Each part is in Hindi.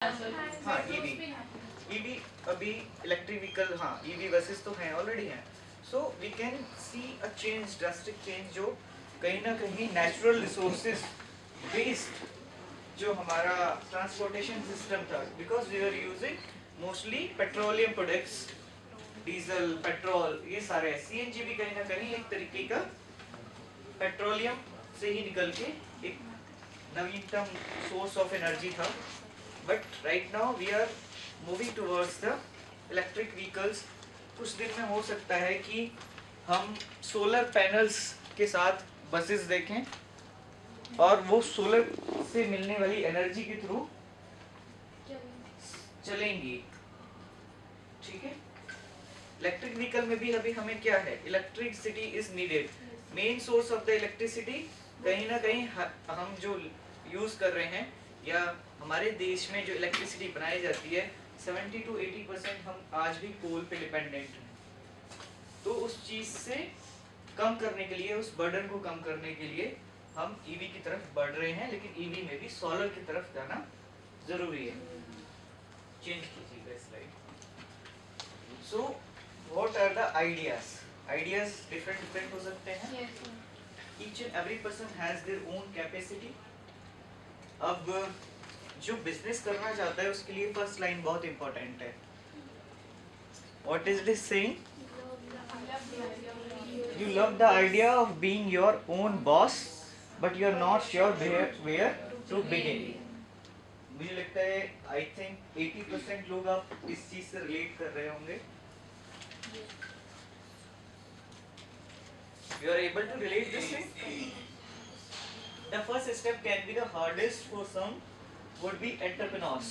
हाँ ईवी ईवी अभी इलेक्ट्रिक व्हीकल, हाँ ईवी बसेस तो हैं, ऑलरेडी हैं. So we can see a change, drastic change, जो कहीं ना कहीं नेचुरल रिसोर्सेज बेस्ड जो हमारा ट्रांसपोर्टेशन सिस्टम था, because we are using mostly petroleum products, diesel, petrol, ये सारे. सीएनजी भी कहीं ना कहीं एक तरीके का पेट्रोलियम से ही निकल के एक नवीनतम सोर्स ऑफ एनर्जी था. But right now we are moving towards the electric vehicles. कुछ दिन में हो सकता है कि हम सोलर पैनल्स के साथ बसेस देखें और वो सोलर से मिलने वाली एनर्जी के थ्रू चलेंगी. ठीक है. इलेक्ट्रिक व्हीकल में भी अभी हमें क्या है, electricity is needed. Main source of the electricity कहीं ना कहीं हम जो यूज कर रहे हैं या हमारे देश में जो इलेक्ट्रिसिटी बनाई जाती है 70 to 80% हम आज भी कोल पे डिपेंडेंट हैं. तो उस चीज से कम करने के लिए, उस बर्डन को कम करने के लिए हम ईवी की तरफ बढ़ रहे हैं, लेकिन ईवी में भी सोलर की तरफ जाना जरूरी है. चेंज कीजिएगा slide. So what are the ideas? Ideas different हो सकते हैं. Each and every person has their own capacity. अब जो बिजनेस करना चाहता है उसके लिए फर्स्ट लाइन बहुत इंपॉर्टेंट है. What is this saying? You love the idea of being your own boss, but you are not sure where to begin. मुझे लगता है I think 80% लोग आप इस चीज से रिलेट कर रहे होंगे. You are able to relate this thing? The first step can be the hardest for some, would be entrepreneurs.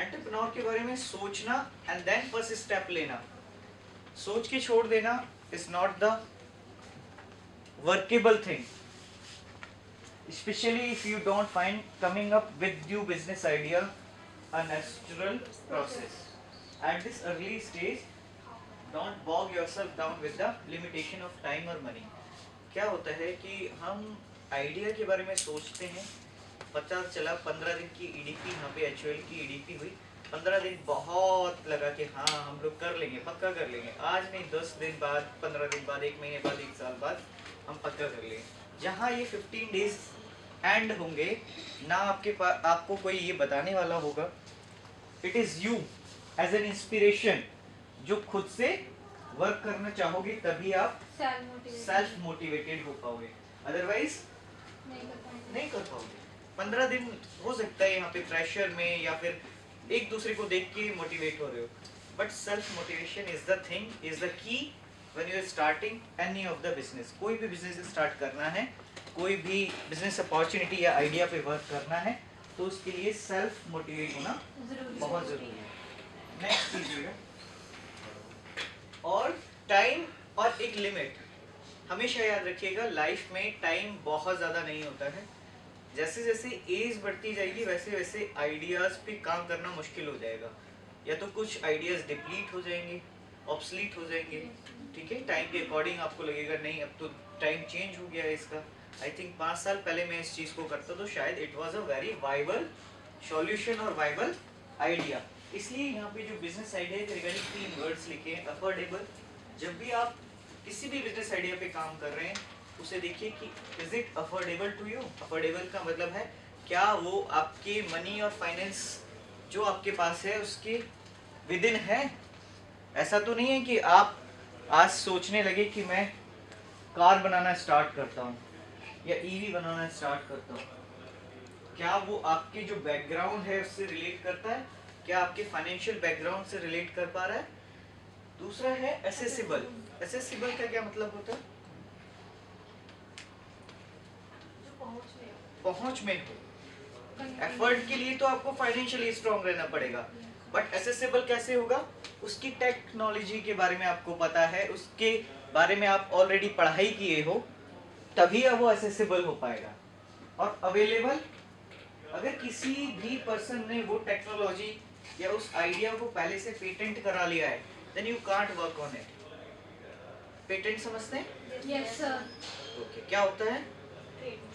Entrepreneur के बारे में सोचना and then first step लेना. सोच के छोड़ देना is not the workable thing, especially if you don't find coming up with new business idea a natural process. At this early stage, don't bog yourself down with the limitation of time or money. क्या होता है कि हम आइडिया के बारे में सोचते हैं, पता चला 15 दिन की ईडीपी, यहाँ पे एचयूएल की ईडीपी हुई, 15 दिन बहुत लगा कि हाँ हम लोग कर लेंगे, पक्का कर लेंगे. आज नहीं, 10 दिन बाद, 15 दिन बाद, 1 महीने बाद, 1 साल बाद हम पक्का कर लेंगे. जहाँ ये 15 डेज एंड होंगे ना, आपके पास आपको कोई ये बताने वाला होगा. It is you as an inspiration, जो खुद से वर्क करना चाहोगे तभी आप सेल्फ मोटिवेटेड हो पाओगे. अदरवाइज नहीं कर पाओगे. 15 दिन हो सकता है यहाँ पे प्रेशर में या फिर एक दूसरे को देख के मोटिवेट हो रहे हो, but self motivation is the thing, is the key when you are starting any of the business. कोई भी बिजनेस स्टार्ट करना है, कोई भी बिजनेस अपॉर्चुनिटी या आइडिया पे वर्क करना है, तो उसके लिए सेल्फ मोटिवेट होना बहुत जरूरी है. नेक्स्ट कीजिएगा. और टाइम और एक लिमिट हमेशा याद रखिएगा. लाइफ में टाइम बहुत ज़्यादा नहीं होता है. जैसे जैसे एज बढ़ती जाएगी वैसे वैसे आइडियाज़ पे काम करना मुश्किल हो जाएगा. या तो कुछ आइडियाज़ डिप्लीट हो जाएंगे, ऑब्सलीट हो जाएंगे. ठीक है. टाइम के अकॉर्डिंग आपको लगेगा नहीं अब तो टाइम चेंज हो गया है इसका. आई थिंक 5 साल पहले मैं इस चीज़ को करता तो शायद it was a very viable solution और वाइबल आइडिया. इसलिए यहाँ पे जो बिजनेस आइडिया के रिगार्डिंग 3 वर्ड्स लिखे हैं. अफोर्डेबल. जब भी आप किसी भी बिजनेस आइडिया पे काम कर रहे हैं उसे देखिए कि is it affordable to you. Affordable का मतलब है क्या वो आपके मनी और फाइनेंस जो आपके पास है उसके विद इन है. ऐसा तो नहीं है कि आप आज सोचने लगे कि मैं कार बनाना स्टार्ट करता हूँ या ईवी बनाना स्टार्ट करता हूँ. क्या वो आपके जो बैकग्राउंड है उससे रिलेट करता है, क्या आपके फाइनेंशियल बैकग्राउंड से रिलेट कर पा रहा है. दूसरा है एसेसिबल. एसेसिबल का क्या मतलब होता है? पहुंच में हो. एफर्ट के लिए तो आपको फाइनेंशियली स्ट्रांग रहना पड़ेगा, बट एसेसिबल कैसे होगा? उसकी टेक्नोलॉजी के बारे में आपको पता है, उसके बारे में आप ऑलरेडी पढ़ाई किए हो, तभी अब वो एसेसिबल हो पाएगा. और अवेलेबल, अगर किसी भी पर्सन ने वो टेक्नोलॉजी या उस आइडिया को पहले से पेटेंट करा लिया है, then you can't work on it. Patent समझते हैं? Yes sir. ओके. क्या होता है?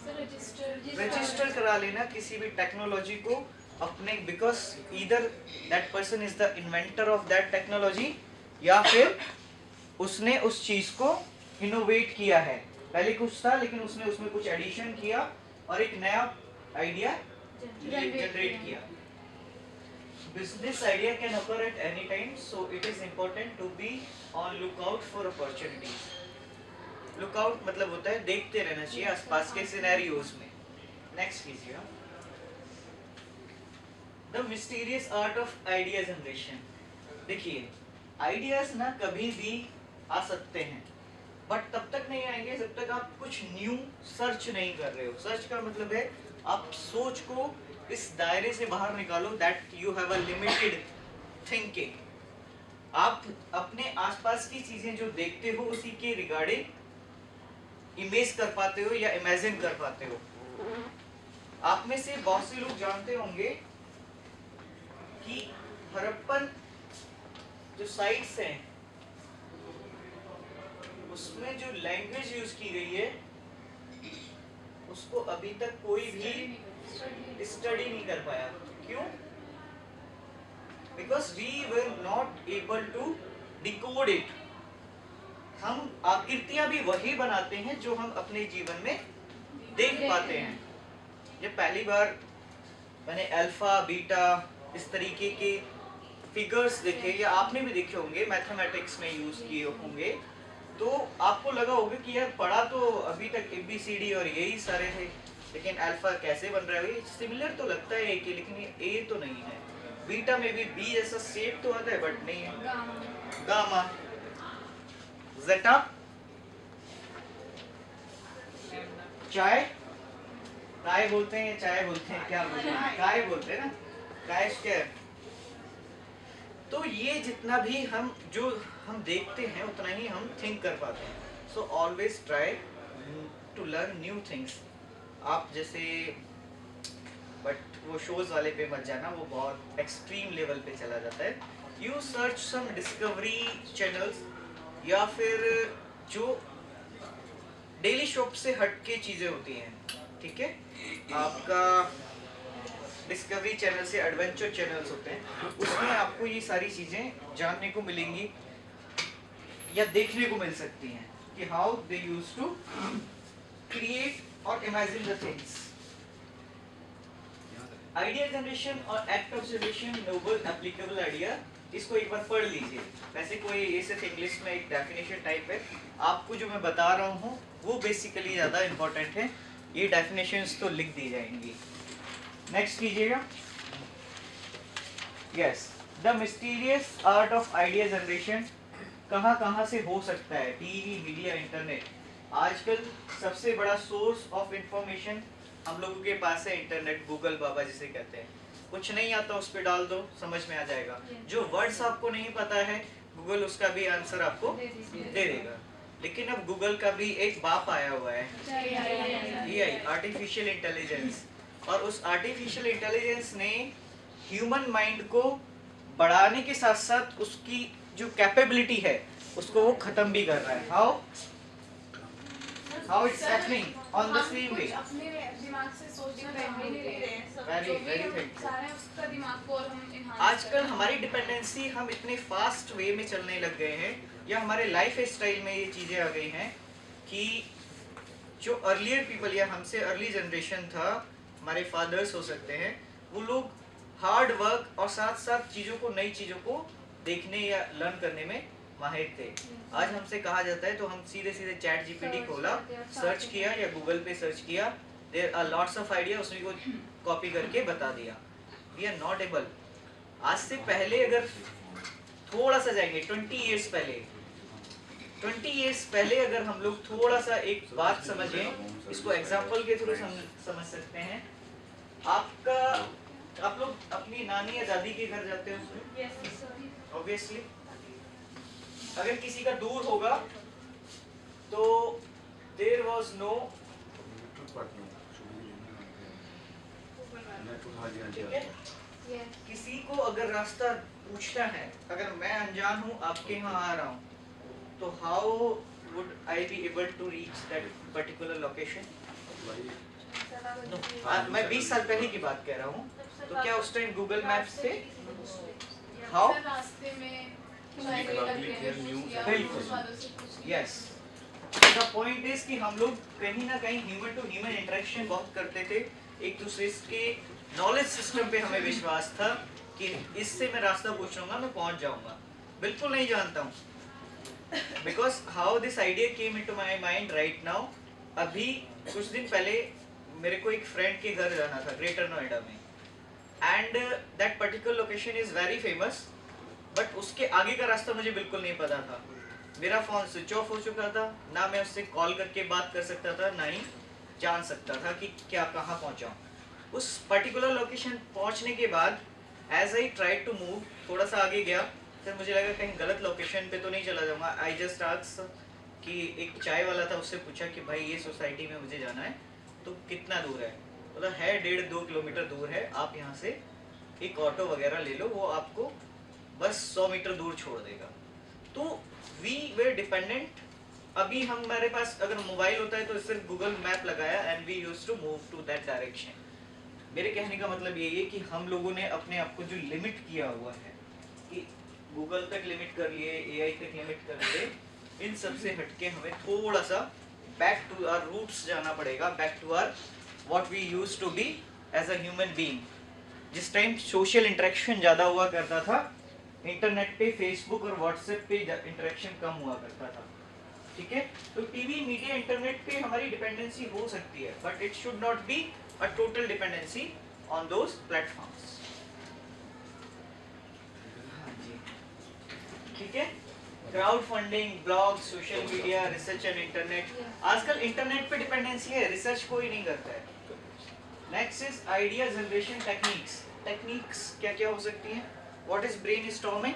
रजिस्टर करा लेना किसी भी टेक्नोलॉजी को अपने, because either that person is the inventor of that technology, या फिर उसने उस चीज को इनोवेट किया है। पहले कुछ था लेकिन उसने उसमें कुछ एडिशन किया और एक नया आइडिया जनरेट किया। Business idea can occur at any time, so it is important to be on lookout for opportunities. Lookout मतलब होता है देखते रहना चाहिए आसपास के सिनेरियोज में। नेक्स्ट कीजिए। The mysterious art of idea generation। देखिए, आइडियाज ना कभी भी आ सकते हैं, बट तब तक नहीं आएंगे जब तक आप कुछ न्यू सर्च नहीं कर रहे हो। सर्च का मतलब है आप सोच को इस दायरे से बाहर निकालो, that you have a limited thinking. आप अपने आसपास की चीजें जो देखते हो उसी के रिगार्डिंग इमेज कर पाते हो या इमेजिन कर पाते हो। आप में से बहुत से लोग जानते होंगे कि हड़प्पन जो साइट्स हैं उसमें जो लैंग्वेज यूज की गई है उसको अभी तक कोई भी स्टडी नहीं कर पाया। क्यों? Because we were not able to decode it. हम आकृतियां भी वही बनाते हैं जो हम अपने जीवन में देख पाते हैं। ये पहली बार मैंने अल्फा बीटा इस तरीके के फिगर्स देखे, या आपने भी देखे होंगे मैथमेटिक्स में यूज किए होंगे, तो आपको लगा होगा कि यार पढ़ा तो अभी तक ABCD और यही सारे थे, लेकिन अल्फा कैसे बन रहा है? ये सिमिलर तो लगता है कि, लेकिन ये A तो नहीं है। बीटा में भी B जैसा शेप तो आता है बट नहीं है। गामा, ज़ेटा, चाय, काय बोलते हैं, चाय बोलते हैं, क्या बोलते हैं? काय बोलते हैं ना, काय स्क्वायर। तो ये जितना भी हम जो हम देखते हैं उतना ही हम थिंक कर पाते हैं। So always try to learn new things. आप जैसे, बट वो शोज वाले पे मत जाना, वो बहुत एक्सट्रीम लेवल पे चला जाता है। You search some discovery channels, या फिर जो डेली शॉप से हटके चीज़ें होती हैं, ठीक है? आपका डिस्कवरी चैनल से एडवेंचर चैनल्स होते हैं, उसमें आपको ये सारी चीज़ें जानने को मिलेंगी या देखने को मिल सकती हैं कि how they use to create और imagine the things. Idea generation और act of generation, noble applicable idea, इसको एक बार पढ़ लीजिए। वैसे कोई ये सिर्फ इंग्लिश में एक डेफिनेशन टाइप है, आपको जो मैं बता रहा हूँ वो बेसिकली ज़्यादा इम्पोर्टेंट है। ये डेफिनेशंस तो लिख दी जाएंगी। नेक्स्ट कीजिएगा। Yes, the mysterious art of idea generation कहाँ कहाँ से हो सकता है? TV, media, internet. आजकल सबसे बड़ा सोर्स ऑफ इंफॉर्मेशन हम लोगों के पास है इंटरनेट, गूगल बाबा जिसे कहते हैं। कुछ नहीं आता उस पर डाल दो, समझ में आ जाएगा। जो वर्ड्स आपको नहीं पता है गूगल उसका भी आंसर आपको दे देगा। लेकिन अब गूगल का भी एक बाप आया हुआ है, AI, आर्टिफिशियल इंटेलिजेंस। और उस आर्टिफिशियल इंटेलिजेंस ने ह्यूमन माइंड को बढ़ाने के साथ साथ उसकी जो कैपेबिलिटी है उसको वो खत्म भी कर रहा है। How it's happening on the same way. अपने दिमाग से सोचना वेरी थिंक। सारा उसका दिमाग को और हम enhance आजकल हमारी डिपेंडेंसी, हम इतने फास्ट वे में चलने लग गए हैं, या हमारे लाइफ स्टाइल में ये चीज़ें आ गई हैं कि जो अर्लियर पीपल या हमसे अर्ली जनरेशन था, हमारे फादर्स हो सकते हैं, वो लोग हार्ड वर्क और साथ साथ चीज़ों को, नई चीज़ों को देखने या लर्न करने में माहिर थे। आज हमसे कहा जाता है तो हम सीधे सीधे चैट GPT खोला, सर्च किया या गूगल पे सर्च किया, there are lots of idea, उसने को कॉपी करके बता दिया। We are not able. आज से पहले अगर थोड़ा सा जाएंगे 20 ईयर्स पहले, 20 ईयर्स पहले अगर हम लोग थोड़ा सा एक बात समझें, इसको एग्जांपल के थ्रू समझ सकते हैं। आप लोग अपनी नानी या दादी के घर जाते हो ऑब्वियसली। अगर किसी का दूर होगा तो देयर वाज नो, ठीक है, किसी को अगर रास्ता पूछना है, अगर मैं अनजान हूँ आपके यहाँ आ रहा हूँ, तो how would I be able to reach that particular location? मैं 20 साल पहले की बात कह रहा हूँ। तो क्या उस टाइम गूगल मैप्स थे? हाउ? सर रास्ते में शायद लग गए या बिल्कुल। पुलिस वालों से पूछ लिया। यस, द पॉइंट इज कि हम लोग कहीं ना कहीं ह्यूमन टू ह्यूमन इंटरेक्शन बहुत करते थे, एक दूसरे के नॉलेज सिस्टम पे हमें विश्वास था कि इससे मैं रास्ता पूछ लूंगा, मैं पहुंच जाऊंगा। बिल्कुल नहीं जानता हूँ, because how this idea came into my mind right now. अभी कुछ दिन पहले मेरे को एक फ्रेंड के घर जाना था ग्रेटर नोएडा में, and that particular location is very famous, but उसके आगे का रास्ता मुझे बिल्कुल नहीं पता था। मेरा फोन स्विच ऑफ हो चुका था, ना मैं उससे कॉल करके बात कर सकता था, ना ही जान सकता था कि क्या कहाँ पहुँचा हूँ। उस पर्टिकुलर लोकेशन पहुँचने के बाद as I try to move, थोड़ा सा आगे गया, फिर मुझे लगा कहीं गलत लोकेशन पे तो नहीं चला जाऊँगा। आई जस्ट आस्क्ड कि एक चाय वाला था, उससे पूछा कि भाई ये सोसाइटी में मुझे जाना है तो कितना दूर है? बोला है 1.5-2 किलोमीटर दूर है, आप यहाँ से एक ऑटो वगैरह ले लो, वो आपको बस 100 मीटर दूर छोड़ देगा। तो वी वेर डिपेंडेंट। अभी हमारे पास अगर मोबाइल होता है तो सिर्फ गूगल मैप लगाया and we used to move to that direction. मेरे कहने का मतलब यही है कि हम लोगों ने अपने आप को जो लिमिट किया हुआ है कि गूगल तक लिमिट कर लिए, एआई तक लिमिट कर लिए, इन सब से हटके हमें थोड़ा सा बैक टू आवर रूट्स जाना पड़ेगा, back to our what we used to be as a human being. जिस टाइम सोशल इंटरेक्शन ज़्यादा हुआ करता था, इंटरनेट पे फेसबुक और व्हाट्सएप पे इंटरेक्शन कम हुआ करता था, ठीक है? तो टीवी, मीडिया, इंटरनेट पे हमारी डिपेंडेंसी हो सकती है, but it should not be a total dependency on those platforms. हाँ जी, ठीक है? Crowd funding, blog, social media, research and internet. आजकल इंटरनेट पे डिपेंडेंसी है, रिसर्च कोई नहीं करता है। Next is idea generation techniques. Techniques क्या क्या हो सकती हैं? What is brainstorming?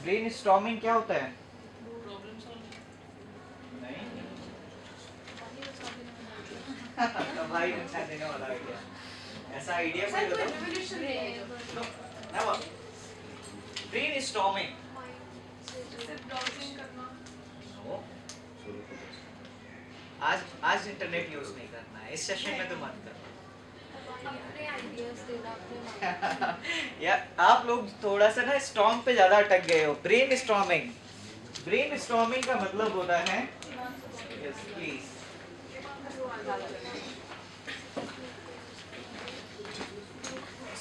ब्रेनस्टॉर्मिंग क्या होता है? नहीं भाई अच्छा देने वाला आइडिया, ऐसा आइडिया कोई सर कोई बताओ। revolution नहीं है। No, never. ब्रेनस्टॉर्मिंग। सिर्फ browsing करना। नो, आज इंटरनेट यूज नहीं करना है इस सेशन में, तो मत करो। अपने आइडियाज देना अपने या आप लोग थोड़ा सा ना स्टॉर्म पे ज्यादा अटक गए हो। ब्रेनस्टॉर्मिंग, ब्रेनस्टॉर्मिंग का मतलब होता है, yes please,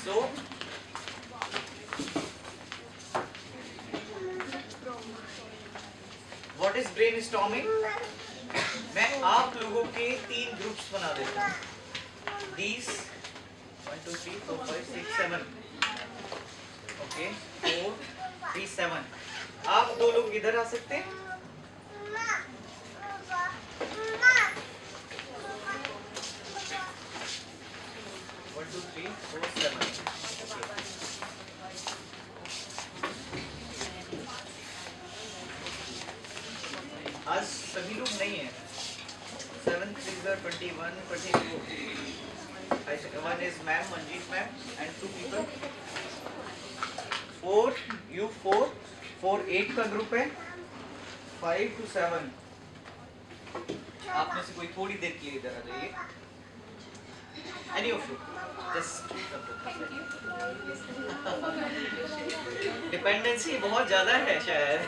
so what is brainstorming? मैं आप लोगों के 3 ग्रुप्स बना देता हूँ। These 1 2 3 4 5 6 7, okay 4 3 7। आप 2 लोग इधर आ सकते हैं। One, two, three, four, 7। आज सभी लोग नहीं है। 7 3 21 22। One is ma'am, Manjeet ma'am, and 2 people। 4 you 4 4 8 का ग्रुप है। 5 to 7। आप में से कोई थोड़ी देर के लिए इधर आ जाइए। Any of you, just dependency बहुत ज्यादा है शायद।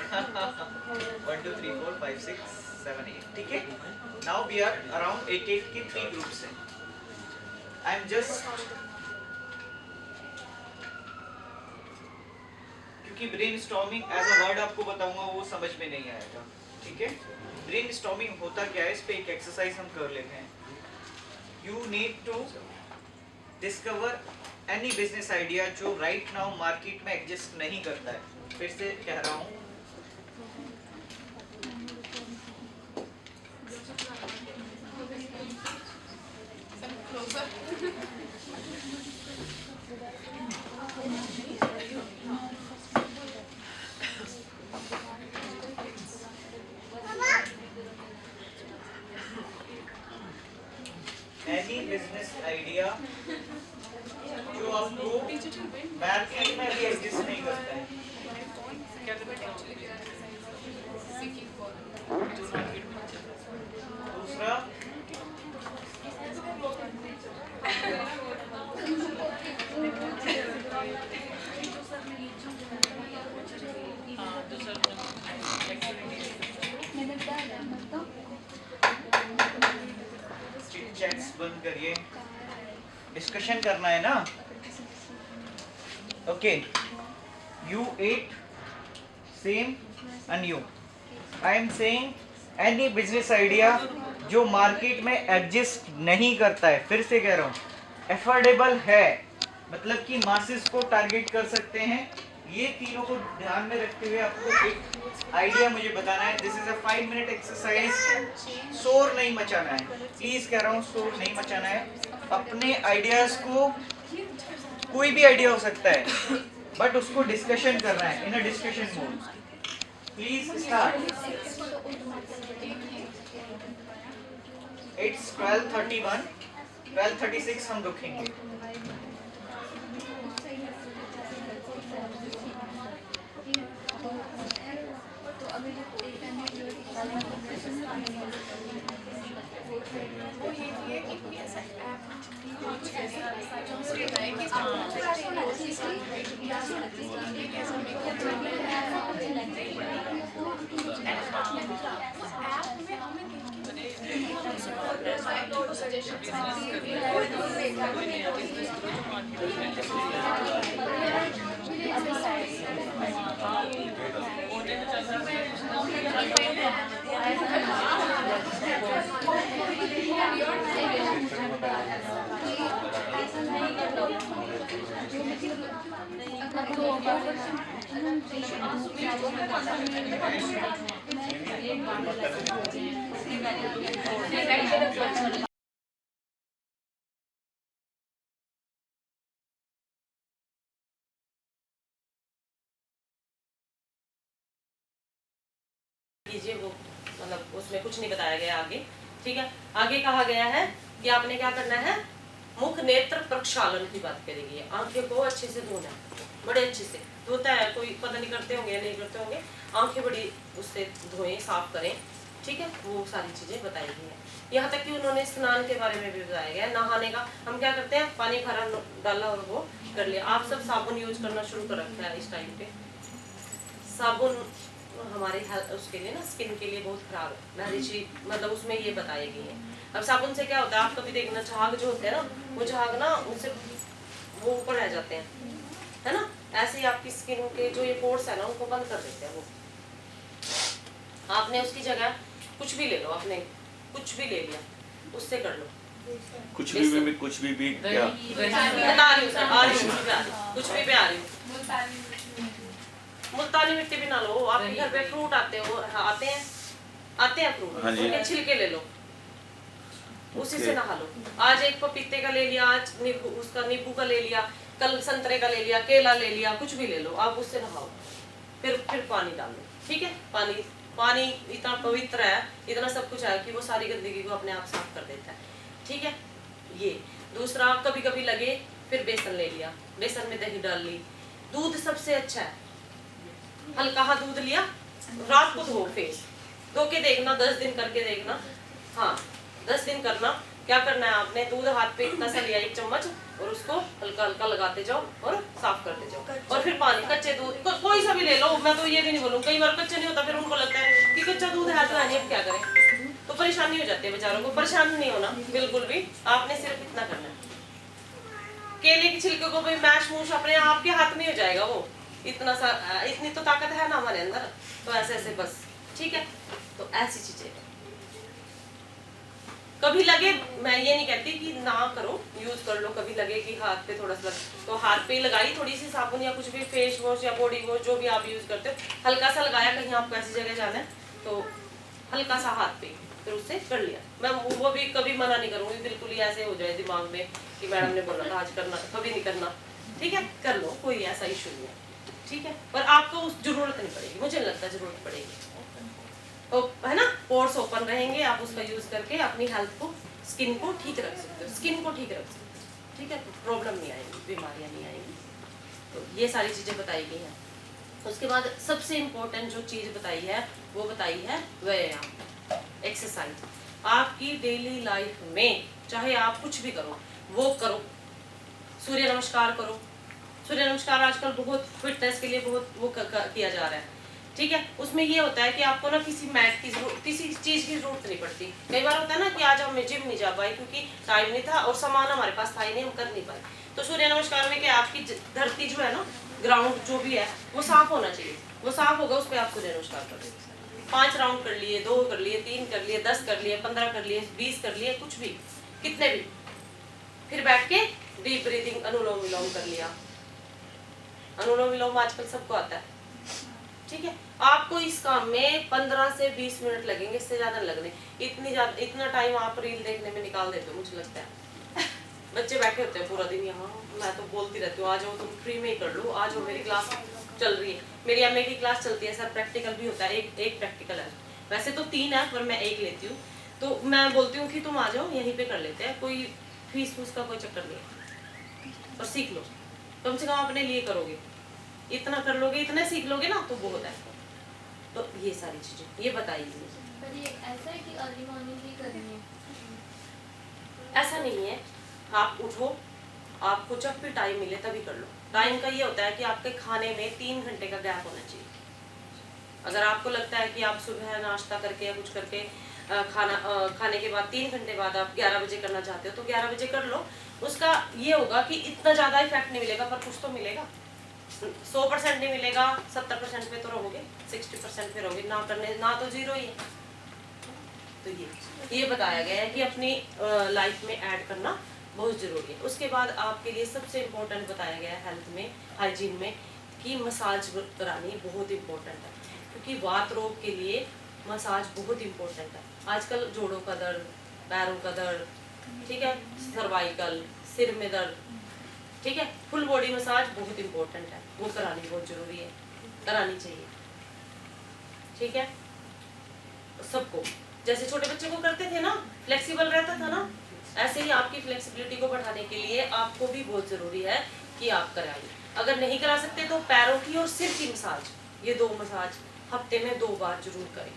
1 2 3 4 5 6 7 8, ठीक है? नाउ वी आर अराउंड 8 के 3 ग्रुप्स हैं। आई एम जस्ट, क्योंकि ब्रेनस्टॉर्मिंग एज अ वर्ड आपको बताऊंगा वो समझ में नहीं आएगा, ठीक है? ब्रेनस्टॉर्मिंग होता क्या है, इस पे एक एक्सरसाइज हम कर लेते हैं। You need to discover any business idea जो राइट नाउ मार्केट में एग्जिस्ट नहीं करता है। फिर से कह रहा हूँ, Closer. एनी बिजनेस आइडिया जो आपको मार्केट में भी एग्जिस्ट नहीं करता है। दूसरा चैट्स बंद करिए, डिस्कशन करना है ना। Okay, you ate same and you. I am saying any business idea जो मार्केट में एग्जिस्ट नहीं करता है, फिर से कह रहा हूँ, एफोर्डेबल है, मतलब कि मासेस को टारगेट कर सकते हैं। ये तीनों को ध्यान में रखते हुए आपको एक आइडिया मुझे बताना है। This is a 5 minute exercise. शोर नहीं मचाना है, प्लीज कह रहा हूँ, शोर नहीं मचाना है। अपने आइडियाज को, कोई भी आइडिया हो सकता है, बट उसको डिस्कशन करना है in a discussion mode. Please start. It's 12:31, 12:36 हम रुकेंगे। कीजिए वो, मतलब उसमें कुछ नहीं बताया गया आगे। ठीक है, आगे कहा गया है कि आपने क्या करना है, मुख नेत्र प्रक्षालन की बात करेगी। आंखें को अच्छे से धोना, बड़े अच्छे से धोता है, कोई पता नहीं करते होंगे या नहीं करते होंगे, आंखें बड़ी उससे धोएं, साफ करें। ठीक है, वो सारी चीजें बताई गई हैं। यहाँ तक कि उन्होंने स्नान के बारे में भी बताया गया है। नहाने का हम क्या करते हैं, पानी भरा डाला और वो कर लिया। आप सब साबुन यूज करना शुरू कर रखा है इस टाइम पे। साबुन हमारे उसके लिए ना, स्किन के लिए बहुत खराब है, महर्षि मतलब उसमें ये बताई गई है। अब साबुन से क्या होता है, आप कभी देखना, झाग जो होते हैं ना, वो झाग ना उनसे वो ऊपर रह जाते हैं, है ना। ऐसे ही आपकी स्किन के जो ये पोर्स है ना, उनको बंद कर देते हैं वो। आपने उसकी जगह कुछ भी ले लो, आपने कुछ भी ले लिया, उससे कर लो। कुछ भी कुछ भी क्या बता रही हूँ सर, आ रही हूँ, कुछ भी पे आ रही हूँ। मुल्तानी मिट्टी भी ना लो, आपके घर पे फ्रूट आते हैं फ्रूट, उनके छिलके ले लो, उसी से नहा लो। आज एक पपीते का ले लिया, आज नींबू का ले लिया, कल संतरे का ले लिया, केला ले लिया, कुछ भी ले लो, आप उससे नहाओ, फिर पानी डाल लो। ठीक है, पानी इतना पवित्र है, इतना सब कुछ है कि वो सारी गंदगी को अपने आप साफ कर देता है। ठीक है, ये दूसरा, कभी कभी लगे, फिर बेसन ले लिया, बेसन में दही डाल ली। दूध सबसे अच्छा है, हल्का दूध लिया, रात को धो, फेस धो के देखना, 10 दिन करके देखना। हाँ, 10 दिन करना। क्या करना है, आपने दूध हाथ पे इतना सा लिया, 1 चम्मच, और उसको हल्का हल्का लगाते जाओ और साफ करते जाओ। और फिर पानी, कच्चे दूध कोई सा भी ले लो, मैं तो ये भी नहीं बोलूँ, कई बार कच्चा नहीं होता, फिर उनको लगता है कि कच्चा दूध है तो है, क्या करें, तो परेशानी हो जाती है बेचारों को। परेशान नहीं होना बिल्कुल भी, आपने सिर्फ इतना करना है। केले के छिलके को भी मैश मूश अपने आप के हाथ में हो जाएगा वो, इतना सा, इतनी तो ताकत है ना हमारे अंदर, तो ऐसे ऐसे बस। ठीक है, तो ऐसी चीजें कभी लगे, मैं ये नहीं कहती कि ना करो, यूज कर लो। कभी लगे कि हाथ पे थोड़ा सा तो हाथ पे लगाई थोड़ी सी साबुन या कुछ भी, फेस वॉश या बॉडी वॉश जो भी आप यूज करते हो, हल्का सा लगाया, कहीं आपको ऐसी जगह जाना है तो हल्का सा हाथ पे, फिर उससे कर लिया। मैं वो भी कभी मना नहीं करूंगी, बिल्कुल ही ऐसे हो जाए दिमाग में कि मैडम ने बोला था आज करना, कभी नहीं करना। ठीक है, कर लो, कोई ऐसा इशू नहीं है। ठीक है, पर आपको उस जरूरत नहीं पड़ेगी, मुझे नहीं लगता जरूरत पड़ेगी, तो है ना। पोर्स ओपन रहेंगे, आप उसका यूज करके अपनी हेल्थ को, स्किन को ठीक रख सकते हो, स्किन को ठीक रख सकते हो। ठीक है, प्रॉब्लम नहीं आएगी, बीमारियां नहीं आएंगी। तो ये सारी चीजें बताई गई हैं। उसके बाद सबसे इम्पोर्टेंट जो चीज बताई है, वो बताई है व्यायाम, एक्सरसाइज। आपकी डेली लाइफ में चाहे आप कुछ भी करो, वॉक करो, सूर्य नमस्कार करो। सूर्य नमस्कार आजकल बहुत फिटनेस के लिए बहुत वो किया जा रहा है, ठीक है। उसमें ये होता है कि आपको ना किसी मैट की किसी चीज की जरूरत नहीं पड़ती। कई बार होता है ना कि आज हम जिम नहीं जा पाए क्योंकि टाइम नहीं था और सामान हमारे पास था ही नहीं, हम कर नहीं पाए। तो सूर्य नमस्कार में क्या, आपकी धरती जो है ना, ग्राउंड जो भी है वो साफ होना चाहिए। वो साफ होगा, उस पर आप सूर्य नमस्कार कर लीजिए। 5 राउंड कर लिए, 2 कर लिए, 3 कर लिए, 10 कर लिए, 15 कर लिए, 20 कर लिए, कुछ भी, कितने भी। फिर बैठ के डीप ब्रीदिंग, अनुलोम विलोम कर लिया। अनुलोम विलोम आजकल सबको आता है, ठीक है। आपको इस काम में 15 से 20 मिनट लगेंगे, इससे ज्यादा लगने। इतना टाइम आप रील देखने में निकाल देते हो, मुझे लगता है। बच्चे बैठे होते हैं पूरा दिन यहाँ, मैं तो बोलती रहती हूँ आ जाओ, तुम फ्री में ही कर लो, आ जाओ, मेरी क्लास चल रही है। मेरी एमए की क्लास चलती है सर, प्रैक्टिकल भी होता है, एक प्रैक्टिकल है, वैसे तो 3 है पर मैं 1 लेती हूँ। तो मैं बोलती हूँ कि तुम आ जाओ, यहीं पे कर लेते हैं, कोई फीस फूस का कोई चक्कर नहीं है, और सीख लो। कम से कम अपने लिए करोगे, इतना कर लोगे, इतना सीख लोगे ना तो बहुत है। तो ये सारी चीजें ये बताइए। पर ये ऐसा है कि अर्ली मॉर्निंग ही करनी है? ऐसा नहीं है, आप उठो, आपको जब भी टाइम मिले तभी कर लो। टाइम का ये होता है कि आपके खाने में 3 घंटे का गैप होना चाहिए। अगर आपको लगता है कि आप सुबह नाश्ता करके या कुछ करके खाने के बाद 3 घंटे बाद आप 11 बजे करना चाहते हो तो 11 बजे कर लो। उसका ये होगा कि इतना ज्यादा इफेक्ट नहीं मिलेगा, पर कुछ तो मिलेगा। 100% नहीं मिलेगा, 70% पे तो रहोगे, 60% पे रहोगे, ना करने ना तो 0 ही है। तो ये बताया गया है कि अपनी लाइफ में ऐड करना बहुत जरूरी है। उसके बाद आपके लिए सबसे इम्पोर्टेंट बताया गया है हेल्थ में, हाइजीन में, कि मसाज करानी बहुत इम्पोर्टेंट है, क्योंकि वात रोग के लिए मसाज बहुत इम्पोर्टेंट है। आजकल जोड़ों का दर्द, पैरों का दर्द, ठीक है, सर्वाइकल, सिर में दर्द, ठीक है, फुल बॉडी मसाज बहुत इम्पोर्टेंट है, वो करानी बहुत जरूरी है, करानी चाहिए, ठीक है। सबको, जैसे छोटे बच्चे को करते थे ना, फ्लेक्सिबल रहता था ना, ऐसे ही आपकी फ्लेक्सिबिलिटी को बढ़ाने के लिए आपको भी बहुत जरूरी है कि आप कराइए। अगर नहीं करा सकते तो पैरों की और सिर की मसाज, ये 2 मसाज हफ्ते में 2 बार जरूर करें,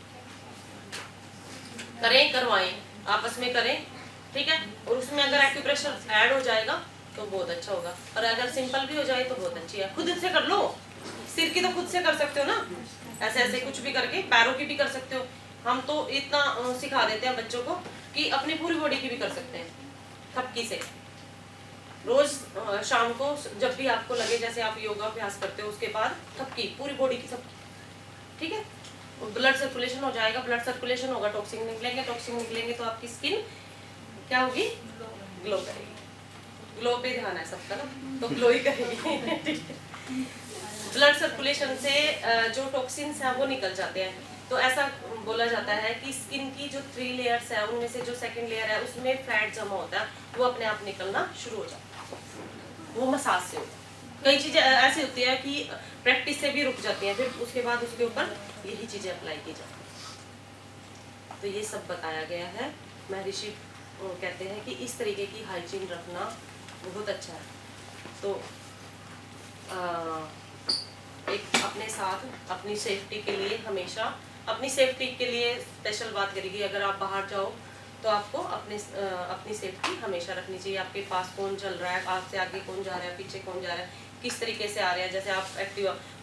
करवाएं, आपस में करें, ठीक है। और उसमें अगर एक्यूप्रेशर ऐड हो जाएगा तो बहुत अच्छा होगा, और अगर सिंपल भी हो जाए तो बहुत अच्छी है। खुद से कर लो, सिर की तो खुद से कर सकते हो ना, ऐसे ऐसे कुछ भी करके, पैरों की भी कर सकते हो। हम तो इतना सिखा देते हैं बच्चों को कि अपनी पूरी बॉडी की भी कर सकते हैं, थपकी से। रोज शाम को जब भी आपको लगे, जैसे आप योगा अभ्यास करते हो, उसके बाद थपकी, पूरी बॉडी की थपकी, ठीक है। ब्लड सर्कुलेशन हो जाएगा, ब्लड सर्कुलेशन होगा, टॉक्सिन निकलेंगे, टॉक्सिन निकलेंगे तो आपकी स्किन क्या होगी, ग्लो करेगी। ग्लो पे ध्यान है सबका ना, तो ग्लो ही करेगी। ब्लड सर्कुलेशन से जो टॉक्सिन्स हैं वो निकल जाते हैं। तो ऐसा बोला जाता है कि स्किन की जो 3 लेयर्स है, उनमें से जो 2nd लेयर है उसमें फैट जमा होता है, वो अपने आप निकलना शुरू हो जाता है, वो मसाज से होता है। कई चीजें ऐसी होती है कि प्रैक्टिस से भी रुक जाती हैं, फिर उसके बाद उसके ऊपर यही चीजें अप्लाई की जाती हैं। तो ये सब बताया गया है। महर्षि कहते हैं कि इस तरीके की हाइजीन रखना बहुत अच्छा है। तो एक अपने साथ अपनी सेफ्टी के लिए, हमेशा अपनी सेफ्टी के लिए स्पेशल बात करेगी। अगर आप बाहर जाओ तो आपको अपनी सेफ्टी हमेशा रखनी चाहिए। आपके पास कौन चल रहा है, आपसे आगे कौन जा रहा है, पीछे कौन जा रहा है, किस तरीके से आ रहा है। जैसे आप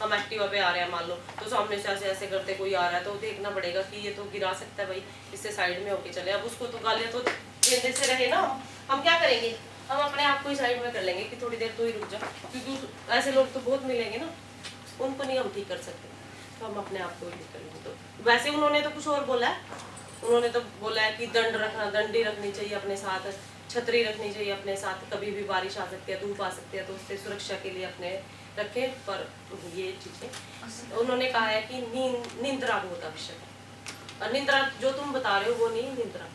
हम एक्टिवा पे आ रहे हैं मान लो, तो सामने से ऐसे ऐसे करते कोई आ रहा है तो देखना पड़ेगा कि ये तो गिरा सकता है भाई, इससे साइड में होके चले। अब उसको तो गालियाँ तो देते से रहे ना, हम क्या करेंगे, हम अपने आप को ही साइड में कर लेंगे कि थोड़ी देर तो ही रुक जा, क्योंकि ऐसे लोग तो बहुत मिलेंगे ना, उनको नहीं हम ठीक कर सकते, तो हम अपने आप को ही ठीक कर लेंगे। तो वैसे उन्होंने तो कुछ और बोला है, उन्होंने तो बोला है कि दंडी रखनी चाहिए अपने साथ, छतरी रखनी चाहिए अपने साथ, कभी भी बारिश आ सकती है, धूप आ सकती है, तो उससे सुरक्षा के लिए अपने रखें। पर ये चीजें उन्होंने कहा है कि निंद्रा बहुत आवश्यक है। और निंद्रा जो तुम बता रहे हो वो नहीं, निंद्रा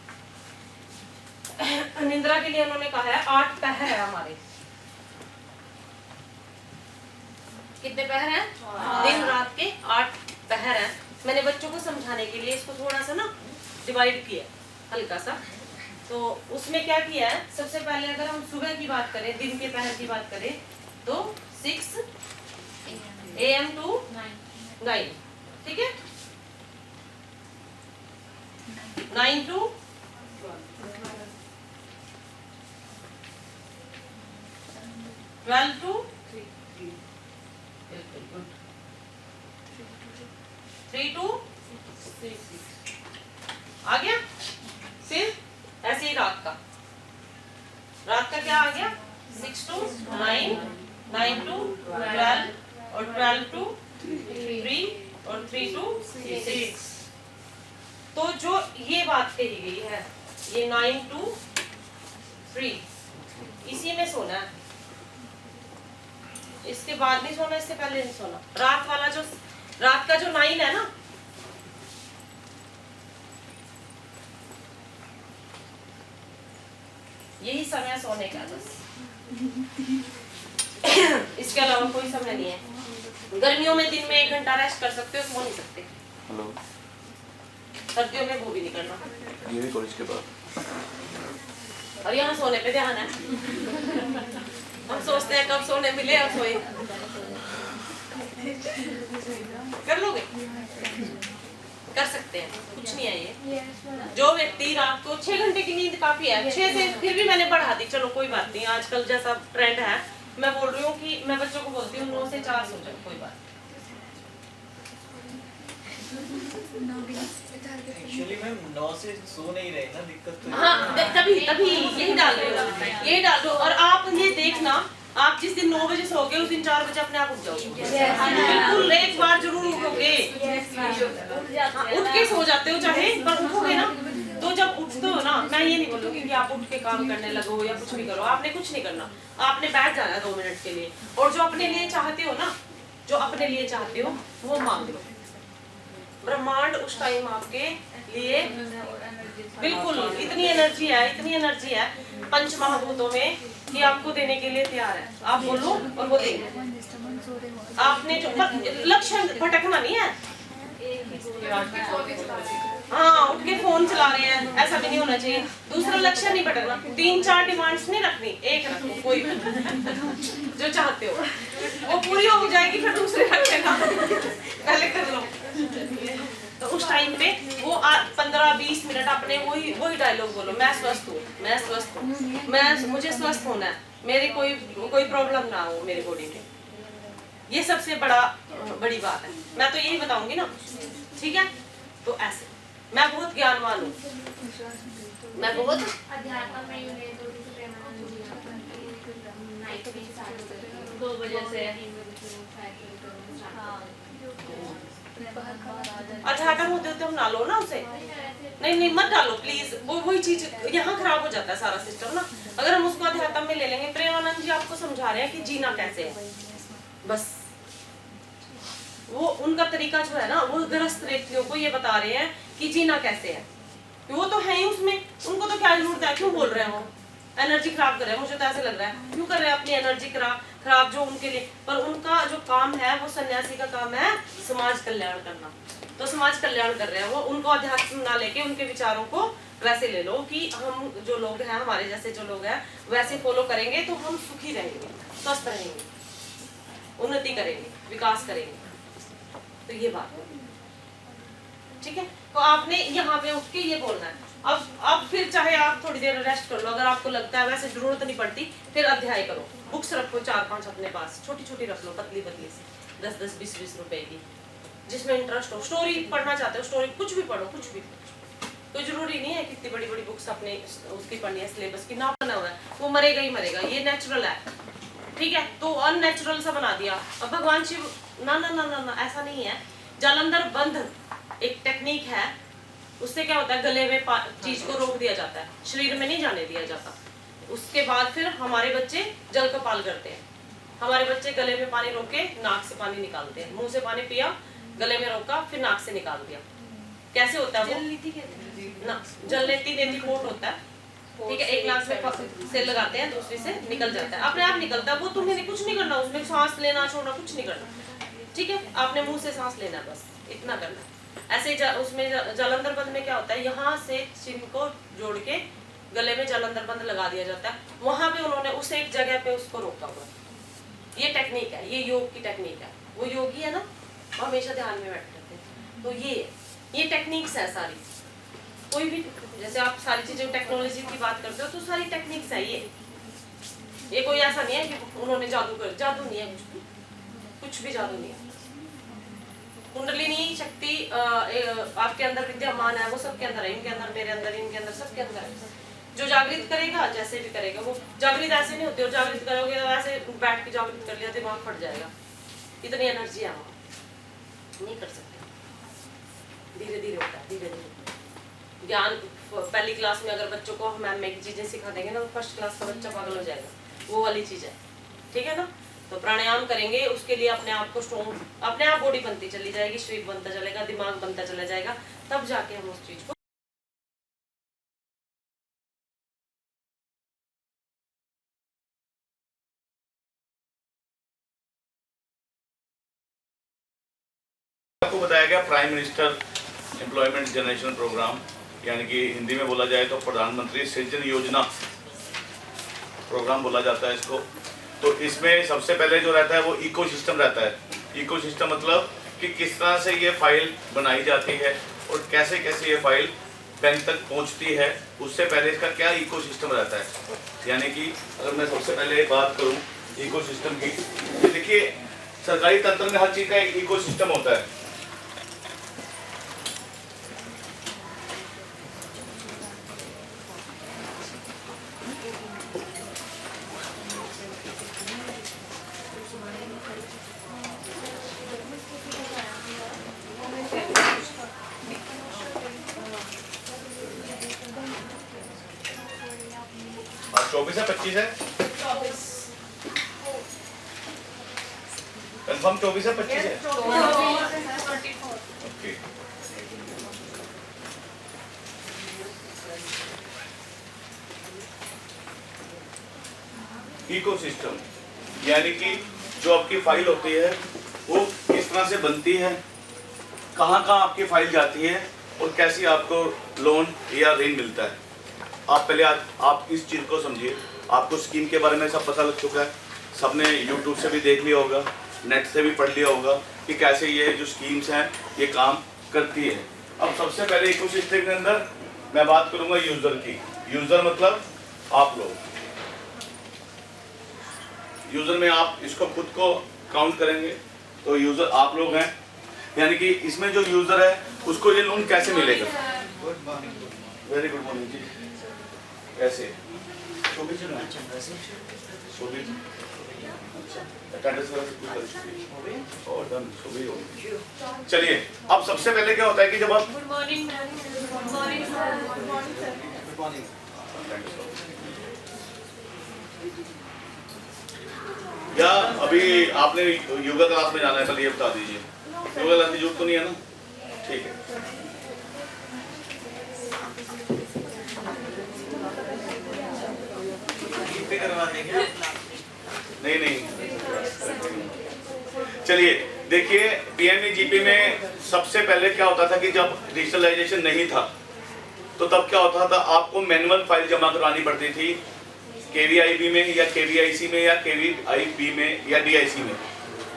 निंद्रा के लिए उन्होंने कहा है 8 पहर है हमारे। कितने पहर हैं? दिन रात के 8 पहर हैं। मैंने बच्चों को समझाने के लिए इसको थोड़ा सा ना डिवाइड किया हल्का सा। तो उसमें क्या किया है, सबसे पहले अगर हम सुबह की बात करें, दिन के पहर की बात करें, तो 6 AM to 9, ठीक है, 9 to 12 और 12 to 3 और 3 to 6। तो जो ये बात कही गई है, ये 9 to 3, इसी में सोना है, इसके बाद नहीं सोना, इससे पहले नहीं सोना। रात वाला जो रात का जो 9 है ना, यही समय है सोने का बस। इसके अलावा कोई समय नहीं है। गर्मियों में दिन में 1 घंटा रेस्ट कर सकते हो, सो नहीं सकते। हेलो, सर्दियों में वो भी नहीं करना। ये भी कॉलेज के बाद। और यहाँ सोने पे ध्यान है। हम सोचते हैं कब सोने मिले और सोए। कर लोगे? कर सकते हैं, कुछ नहीं है ये। जो व्यक्ति रात को 6 घंटे की नींद काफी है, 6 से फिर भी मैंने बढ़ा दी, चलो कोई बात नहीं, आजकल जैसा ट्रेंड है, मैं बोल रही हूँ कि मैं बच्चों को बोलती हूँ 9 से 4 सो जाओ, कोई बात। एक्चुअली मैम 9 से सो नहीं रहे ना, दिक्कत तो हाँ, तभी तभी यही डाल दो, यही डाल दो। और आप ये देखना, आप जिस दिन 9 बजे सोओगे उस दिन 4 बजे अपने आप उठ जाओगे। बिल्कुल एक बार जरूर उठोगे। उठ के सो जाते हो चाहे, पर उठोगे ना, तो जब उठते हो ना, मैं ये नहीं बोलूंगी कि आप उठ के काम करने लगो या कुछ भी करो, आपने कुछ नहीं करना, आपने बैठ जाना है 2 मिनट के लिए, और जो अपने लिए चाहते हो ना, जो अपने लिए चाहते हो वो मांग लो। ब्रह्मांड उस टाइम आपके लिए बिल्कुल इतनी एनर्जी है, इतनी एनर्जी है पंच महाभूतों में कि आपको देने के लिए तैयार है। आप बोलो और वो देंगे। आपने जो लक्ष्य भटकना नहीं है। हाँ, उठ के फोन चला रहे हैं, ऐसा भी नहीं होना चाहिए। दूसरा लक्ष्य नहीं भटकना, 3-4 डिमांड्स नहीं रखनी, एक रखो कोई जो चाहते हो, वो पूरी हो जाएगी फिर दूसरे रखेगा, पहले कर लो। तो उस टाइम पे वो 15-20 मिनट अपने वही डायलॉग बोलो, मैं स्वस्थ हूँ, मैं स्वस्थ हूँ, मुझे स्वस्थ होना है, मेरी कोई प्रॉब्लम ना हो मेरी बॉडी में। ये सबसे बड़ी बात है। मैं तो यही बताऊंगी ना, ठीक है? तो ऐसे मैं बहुत ज्ञानवान हूँ, मैं बहुत अध्यात्म में यूनियन थोड़ी सी प्रेमानंद जी नाइट में स्टार्ट करें 2 बजे से 3 बजे से अध्यात्म होते होते हम ना लो ना उसे, नहीं मत डालो प्लीज। वही चीज यहाँ खराब हो जाता है सारा सिस्टम ना। अगर हम उसको अध्यात्म में ले लेंगे, प्रेमानंद जी आपको समझा रहे हैं कि जीना कैसे है, बस वो उनका तरीका जो है ना, वो गृहस्थ व्यक्तियों को ये बता रहे हैं कि जीना कैसे है। वो तो है ही उसमें, उनको तो क्या जरूरत है, क्यों बोल रहे हैं वो एनर्जी खराब कर रहे हैं? मुझे तो ऐसे लग रहा है क्यों कर रहे हैं अपनी एनर्जी खराब जो उनके लिए। पर उनका जो काम है, वो सन्यासी का काम है समाज कल्याण करना, तो समाज कल्याण कर रहे हैं वो। उनको अध्यात्म ना लेके उनके विचारों को वैसे ले लो कि हम जो लोग हैं, हमारे जैसे जो लोग हैं, वैसे फॉलो करेंगे तो हम सुखी रहेंगे, स्वस्थ रहेंगे, उन्नति करेंगे, विकास करेंगे। तो ये बात है, ठीक है? तो आपने यहाँ पे उठ के ये बोलना है। अब फिर चाहे आप थोड़ी देर रेस्ट कर लो, अगर आपको लगता है वैसे जरूरत नहीं पड़ती, फिर अध्याय करो। बुक्स रखो 4-5 अपने पास, छोटी छोटी रख लो, पतली पतली सी, 10-10, 20-20 रुपए की, जिसमें इंटरेस्ट हो। स्टोरी पढ़ना चाहते हो, स्टोरी कुछ भी पढ़ो, कुछ भी। कोई जरूरी नहीं है कि इतनी बड़ी बड़ी बुक्स अपने उसकी पढ़नी है, सिलेबस की ना बना हुआ है, वो मरेगा ही मरेगा, ये नेचुरल है, ठीक है? तो अननेचुरल सा बना दिया। अब भगवान शिव ना ना ना ना ना ऐसा नहीं है। जालंधर बंध एक टेक्निक है, उससे क्या होता है, गले में चीज को रोक दिया जाता है, शरीर में नहीं जाने दिया जाता। उसके बाद फिर हमारे बच्चे जल कपाल करते हैं। हमारे बच्चे गले में पानी रोक के नाक से पानी निकालते हैं, मुंह से पानी पिया, गले में रोका, फिर नाक से निकाल दिया। कैसे होता है वो? जलनीति नेति कोट होता है, ठीक है? एक नाक में से लगाते हैं, दूसरी से निकल जाता है, अपने आप निकलता है वो। तुम्हें कुछ नहीं करना, उसमें सांस लेना छोड़ना कुछ नहीं करना, ठीक है? आपने मुंह से सांस लेना, बस इतना करना। ऐसे उसमें जालंधर बंद में क्या होता है, यहाँ से चिन्ह को जोड़ के गले में जालंधर बंद लगा दिया जाता है। वहां पे उन्होंने उस एक जगह पे उसको रोका हुआ। ये टेक्निक है, ये योग की टेक्निक है। वो योगी है ना, वो हमेशा ध्यान में बैठे रहते हैं। तो ये टेक्निक्स है सारी। कोई भी जैसे आप सारी चीजें टेक्नोलॉजी की बात करते हो, तो सारी टेक्निक्स है ये कोई ऐसा नहीं है कि उन्होंने जादू नहीं है, कुछ भी जादू नहीं है। कुंडलिनी शक्ति आपके अंदर विद्यमान है, वो सबके अंदर है, इनके अंदर, मेरे अंदर, इनके अंदर, सबके अंदर है। जो जागृत करेगा जैसे भी करेगा, वो जागृत ऐसे नहीं होती, और जागृत करोगे तो ऐसे बैठ के जागृत कर लिया दिमाग फट जाएगा, इतनी एनर्जी है नहीं कर सकते। धीरे धीरे होता है, धीरे धीरे ज्ञान। पहली क्लास में अगर बच्चों को मैम एक चीजें सिखा देंगे ना, तो फर्स्ट क्लास का बच्चा पागल हो जाएगा, वो वाली चीज है, ठीक है ना। तो प्राणायाम करेंगे, उसके लिए अपने आप को स्ट्रॉन्ग, अपने आप बॉडी बनती चली जाएगी, शरीर बनता चलेगा, दिमाग बनता चला जाएगा, तब जाके हम उस चीज को आपको बताया गया prime minister employment generation programme, यानी कि हिंदी में बोला जाए तो प्रधानमंत्री सृजन योजना प्रोग्राम बोला जाता है इसको। तो इसमें सबसे पहले जो रहता है वो इकोसिस्टम रहता है। इकोसिस्टम मतलब कि किस तरह से ये फाइल बनाई जाती है और कैसे कैसे ये फाइल बैंक तक पहुंचती है, उससे पहले इसका क्या इकोसिस्टम रहता है। यानी कि अगर मैं सबसे पहले बात करूं इकोसिस्टम की, तो देखिए सरकारी तंत्र में हर चीज़ का एक इकोसिस्टम होता है। और 24 है 25 है, कंफर्म 24 है 25 है, ओके। इकोसिस्टम यानी कि जो आपकी फाइल होती है वो किस तरह से बनती है, कहाँ कहाँ आपकी फाइल जाती है और कैसे आपको लोन या ऋण मिलता है। आप पहले आप इस चीज़ को समझिए। आपको स्कीम के बारे में सब पता लग चुका है, सबने यूट्यूब से भी देख लिया होगा, नेट से भी पढ़ लिया होगा कि कैसे ये जो स्कीम्स हैं ये काम करती है। अब सबसे पहले इकोसिस्टम के अंदर मैं बात करूँगा यूज़र की। यूज़र मतलब आप लोग। यूज़र में आप इसको खुद को काउंट करेंगे तो यूज़र आप लोग हैं, यानी कि इसमें जो यूज़र है उसको ये लोन कैसे मिलेगा। Good morning. Very good morning जी। कैसे शोभित और डन सुबह हो। चलिए अब सबसे पहले क्या होता है कि जब आप good morning ma'am. Good morning sir. Good morning sir. Good morning. या अभी आपने योगा क्लास में जाना है, पहले ये बता दीजिए। योगा क्लास की जरूरत तो नहीं है ना, ठीक है। पे करवा देंगे। नहीं चलिए देखिए, पीएमईजीपी में सबसे पहले क्या होता था कि जब डिजिटलाइजेशन नहीं था तो तब क्या होता था, आपको मैनुअल फाइल जमा करवानी पड़ती थी केवीआईबी में या केवीआईसी में या केवीआईबी में या डीआईसी में।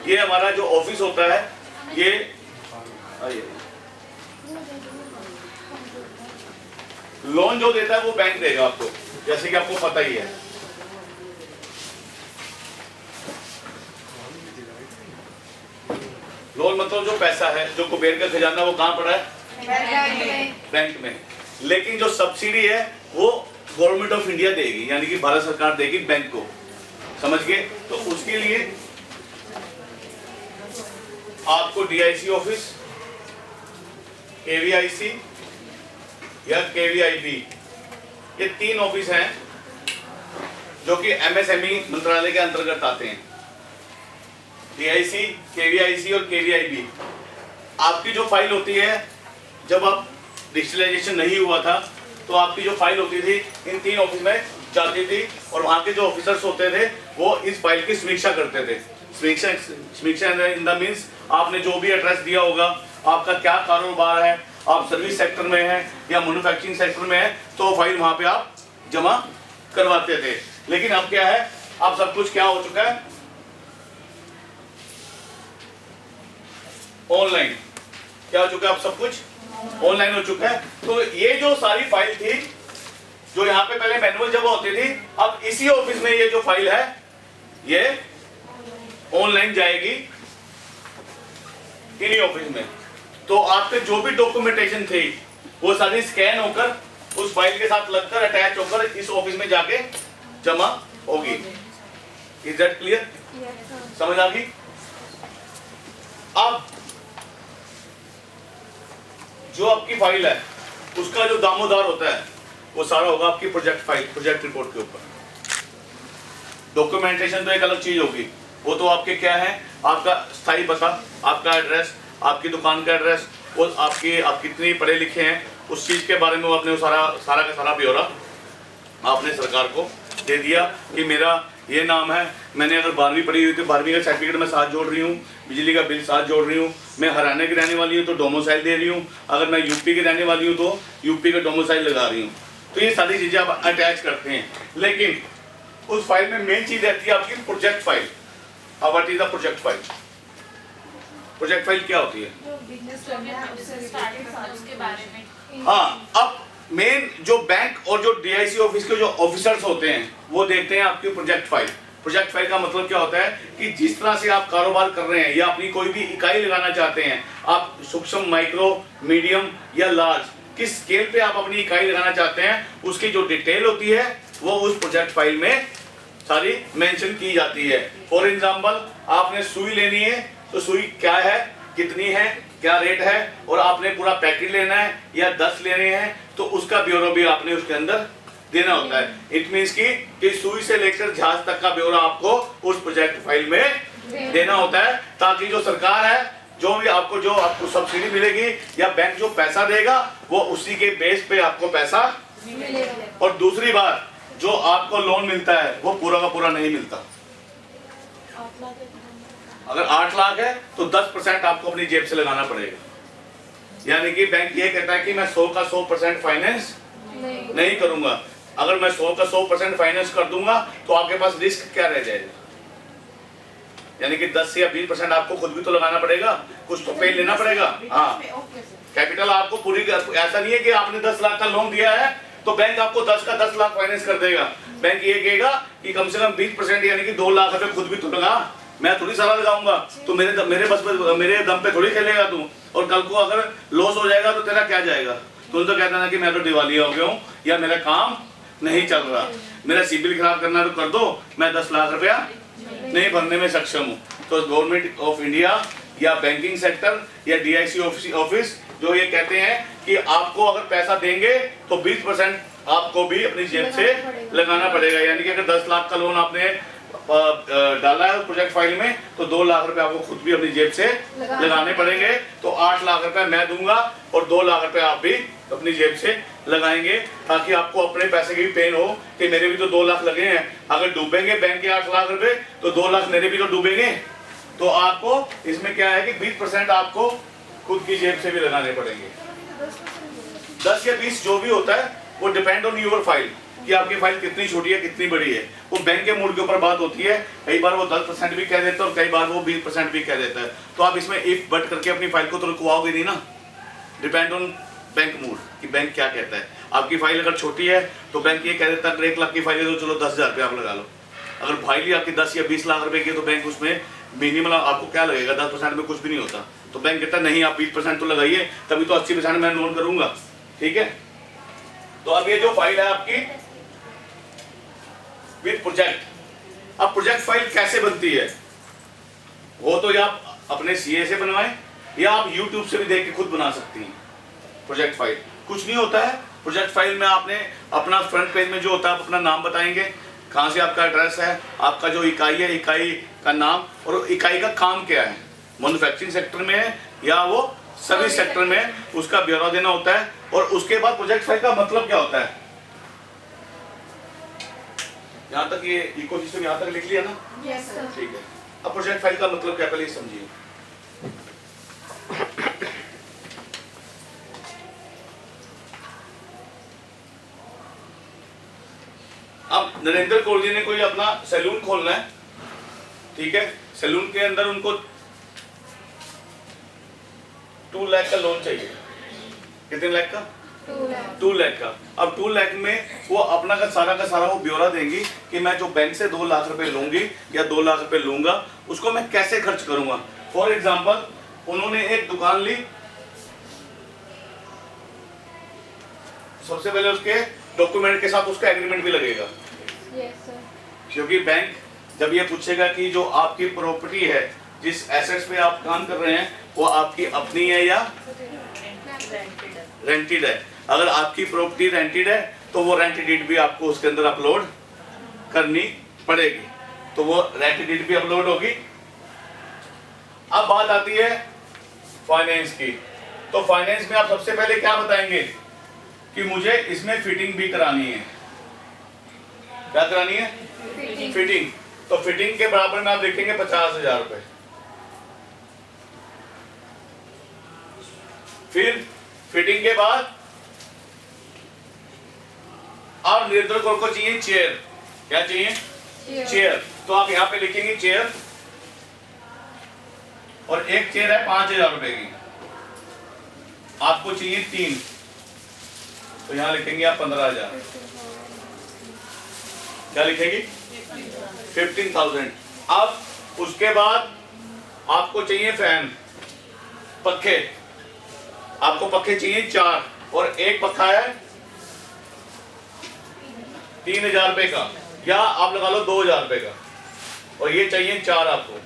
ये हमारा जो ऑफिस होता है ये आइए, लोन जो देता है वो बैंक देगा आपको, जैसे कि आपको पता ही है। लोन मतलब जो पैसा है, जो कुबेर का खजाना, वो कहाँ पड़ा है? बैंक में। लेकिन जो सब्सिडी है वो गवर्नमेंट ऑफ इंडिया देगी, यानी कि भारत सरकार देगी बैंक को, समझ गए। तो उसके लिए आपको डीआईसी ऑफिस, केवीआईसी या केवीआईबी, ये 3 ऑफिस हैं जो कि एमएसएमई मंत्रालय के अंतर्गत आते हैं। डीआईसी, केवीआईसी और केवीआईबी। आपकी जो फाइल होती है, जब आप डिजिटलाइजेशन नहीं हुआ था तो आपकी जो फाइल होती थी इन 3 ऑफिस में जाती थी और वहाँ के जो ऑफिसर्स होते थे वो इस फाइल की समीक्षा करते थे। समीक्षा इन द मीन्स आपने जो भी एड्रेस दिया होगा, आपका क्या कारोबार है, आप सर्विस सेक्टर में हैं या मैन्युफैक्चरिंग सेक्टर में हैं, तो फाइल वहाँ पे आप जमा करवाते थे। लेकिन अब क्या है, अब सब कुछ क्या हो चुका है, ऑनलाइन। क्या हो चुका है, अब सब कुछ ऑनलाइन हो चुका है। तो ये जो सारी फाइल थी, जो यहाँ पे पहले मैनुअल जमा होती थी, अब इसी ऑफिस में ये जो फाइल है ये ऑनलाइन जाएगी इन्हीं ऑफिस में। तो आपके जो भी डॉक्यूमेंटेशन थी वो सारी स्कैन होकर उस फाइल के साथ लगकर अटैच होकर इस ऑफिस में जाके जमा होगी। Is that clear? समझ आ गई? अब जो आपकी फाइल है उसका जो दामोदार होता है वो सारा होगा आपकी प्रोजेक्ट फाइल, प्रोजेक्ट रिपोर्ट के ऊपर। डॉक्यूमेंटेशन तो एक अलग चीज होगी, वो तो आपके क्या है, आपका स्थायी पता, आपका एड्रेस, आपकी दुकान का एड्रेस, वो आप कितने पढ़े लिखे हैं, उस चीज के बारे में वो अपने सारा का सारा ब्यौरा आपने सरकार को दे दिया कि मेरा ये नाम है, मैंने अगर 12वीं पढ़ी हुई तो 12वीं का सर्टिफिकेट मैं साथ जोड़ रही हूँ, बिजली का बिल साथ जोड़ रही हूँ, मैं हरियाणा की रहने वाली हूँ तो डोमिसाइल दे रही हूँ, अगर मैं यूपी की रहने वाली हूँ तो यूपी का डोमिसाइल लगा रही हूँ। तो ये सारी चीजें आप अटैच करते हैं। लेकिन उस फाइल में मेन चीज रहती है आपकी प्रोजेक्ट फाइल। अब what is the project file? Project file क्या होती है? उसके बारे में। हाँ, अब मेन जो बैंक और जो डीआईसी ऑफिस के जो ऑफिसर्स होते हैं वो देखते हैं आपकी प्रोजेक्ट फाइल। प्रोजेक्ट फाइल का मतलब क्या होता है कि जिस तरह से आप कारोबार कर रहे हैं या अपनी कोई भी इकाई लगाना चाहते हैं, आप सूक्ष्म, माइक्रो, मीडियम या लार्ज, किस स्केल पे आप अपनी इकाई लगाना चाहते हैं, उसकी जो डिटेल होती है वो उस प्रोजेक्ट फाइल में सारी मेंशन की जाती है। फॉर एग्जांपल, आपने सुई लेनी है तो सुई क्या है, कितनी है, क्या रेट है, और आपने पूरा पैकेट लेना है या 10 लेने हैं तो उसका ब्यौरा भी आपने उसके अंदर देना होता है। इट मीन्स कि सुई से लेकर जहाज तक का ब्यौरा आपको उस प्रोजेक्ट फाइल में देना होता है, ताकि जो सरकार है जो आपको सब्सिडी मिलेगी या बैंक जो पैसा देगा वो उसी के बेस पे आपको पैसा मिलेगा। और दूसरी बात, जो आपको लोन मिलता है वो पूरा का पूरा नहीं मिलता। अगर 8 लाख है तो 10% आपको अपनी जेब से लगाना पड़ेगा। यानी कि बैंक ये कहता है कि मैं 100 का 100% फाइनेंस नहीं करूंगा। अगर मैं 100 का 100% फाइनेंस कर दूंगा तो आपके पास रिस्क क्या रह जाएगा? यानी कि 10 या 20% आपको खुद भी तो लगाना पड़ेगा, कुछ तो पे लेना पड़ेगा। हाँ, कैपिटल आपको पूरी, ऐसा नहीं है कि आपने 10 लाख का लोन दिया है तो बैंक आपको 10 का 10 लाख फाइनेंस कर देगा। बैंक ये कहेगा कि कम से कम 20% यानी कि 2 लाख रुपए खुद भी तो लगा, मैं थोड़ी सारा लगाऊंगा, तो मेरे दम पे थोड़ी खेलेगा तू, और कल को अगर लॉस हो जाएगा तो तेरा क्या जाएगा? तुम तो कहता ना कि मैं तो दिवालिया हो गया हूँ या मेरा काम नहीं चल रहा, मेरा सिबिल खराब करना तो कर दो, मैं 10 लाख रुपया नहीं भरने में सक्षम हूँ। तो गवर्नमेंट ऑफ इंडिया या बैंकिंग सेक्टर या डीआईसी ऑफिस जो ये कहते हैं कि आपको अगर पैसा देंगे तो 20% आपको भी अपनी जेब से लगाना पड़ेगा। यानी कि अगर 10 लाख का लोन आपने डाला है प्रोजेक्ट फाइल में तो 2 लाख रुपए आपको खुद भी अपनी जेब से लगाने पड़ेंगे। तो 8 लाख रुपए मैं दूंगा और 2 लाख रुपए आप भी अपनी जेब से लगाएंगे, ताकि आपको अपने पैसे की भी पेन हो कि मेरे भी तो 2 लाख लगे हैं। अगर डूबेंगे बैंक के 8 लाख रुपए तो 2 लाख मेरे भी तो डूबेंगे। तो आपको इसमें क्या है कि 20% आपको खुद की जेब से भी लगाने पड़ेंगे। 10 या 20 जो भी होता है वो डिपेंड ऑन यूर फाइल कि आपकी फाइल कितनी छोटी है कितनी बड़ी है, वो बैंक के मूड के ऊपर बात होती है। कई बार वो 10% भी कह देता है और कई बार वो 20% भी कह देता है। तो आप इसमें इफ बट करके अपनी फाइल को तो रुकवाओगे नहीं ना, डिपेंड ऑन बैंक मूड कि बैंक क्या कहता है। आपकी फाइल अगर छोटी है तो बैंक ये कह देता है 1 लाख की फाइल है तो चलो 10,000 रुपये आप लगा लो। अगर फाइल आपकी 10 या 20 लाख रुपए की तो बैंक उसमें मिनिमम आपको क्या लगेगा, 10% में कुछ भी नहीं होता। तो बैंक कहता है नहीं आप 20% तो लगाइए, तभी तो 80% मैं लोन करूंगा। ठीक है, तो अब ये जो फाइल है आपकी विद प्रोजेक्ट, अब प्रोजेक्ट फाइल कैसे बनती है वो तो या आप अपने सीए से बनवाएं या आप यूट्यूब से भी देख के खुद बना सकती हैं। प्रोजेक्ट फाइल कुछ नहीं होता है। प्रोजेक्ट फाइल में आपने अपना फ्रंट पेज में जो होता है आप अपना नाम बताएंगे, कहाँ से आपका एड्रेस है, आपका जो इकाई है इकाई का नाम और इकाई का काम क्या है, मैन्युफैक्चरिंग सेक्टर में है या वो सर्विस सेक्टर में, उसका ब्यौरा देना होता है। और उसके बाद प्रोजेक्ट फाइल का मतलब क्या होता है, यहाँ तक ये इकोसिस्टम यहाँ तक लिख लिया ना? Yes sir. ठीक है, अब प्रोजेक्ट फाइल का मतलब क्या पहले समझिए। अब नरेंद्र कौर जी ने कोई अपना सैलून खोलना है, ठीक है, सैलून के अंदर उनको 2 लाख का लोन चाहिए। कितने लाख का? 2 लाख का। अब 2 लाख में वो अपना का सारा वो ब्यौरा देंगी कि मैं जो बैंक से 2 लाख रुपए लूंगी या 2 लाख रुपए लूंगा उसको मैं कैसे खर्च करूंगा। फॉर एग्जांपल उन्होंने एक दुकान ली सबसे पहले उसके डॉक्यूमेंट के साथ उसका एग्रीमेंट भी लगेगा, Yes, sir. क्योंकि बैंक जब ये पूछेगा कि जो आपकी प्रॉपर्टी है, जिस एसेट्स पे आप काम कर रहे हैं, वो आपकी अपनी है या रेंटेड है। अगर आपकी प्रॉपर्टी रेंटेड है तो वो रेंट डीड भी आपको उसके अंदर अपलोड करनी पड़ेगी, तो वो रेंट डीड भी अपलोड होगी। अब बात आती है फाइनेंस की। तो फाइनेंस में आप सबसे पहले क्या बताएंगे कि मुझे इसमें फिटिंग भी करानी है। क्या करानी है? फिटिंग। तो फिटिंग के बराबर में आप देखेंगे 50,000 रुपए। फिर फिटिंग के बाद आप निर्धर को चाहिए चेयर। क्या चाहिए? चेयर। तो आप यहां पे लिखेंगे चेयर, और एक चेयर है 5,000 रुपए की, आपको चाहिए 3, तो यहां लिखेंगे आप 15,000। क्या लिखेंगे? 15,000। अब उसके बाद आपको चाहिए फैन, पक्खे। आपको पक्खे चाहिए 4, और एक पक्का है 3,000 रुपए का, या आप लगा लो 2,000 रुपए का, और ये चाहिए 4 आपको,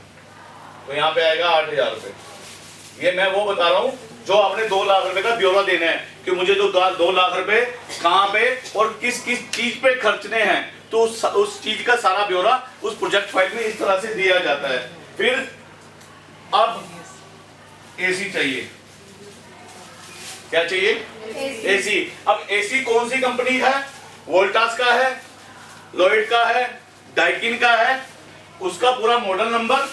तो यहाँ पे आएगा 8,000 रुपए। ये मैं वो बता रहा हूँ जो आपने 2 लाख रुपए का ब्यौरा देना है कि मुझे जो 2 लाख रुपए कहाँ पे और किस किस चीज पे खर्चने हैं, तो उस चीज का सारा ब्यौरा उस प्रोजेक्ट फाइल में इस तरह से दिया जाता है। फिर अब एसी चाहिए। क्या चाहिए? एसी। अब एसी कौन सी कंपनी का है? वोल्टास का है, लॉयड का है, डाइकिन का है, उसका पूरा मॉडल नंबर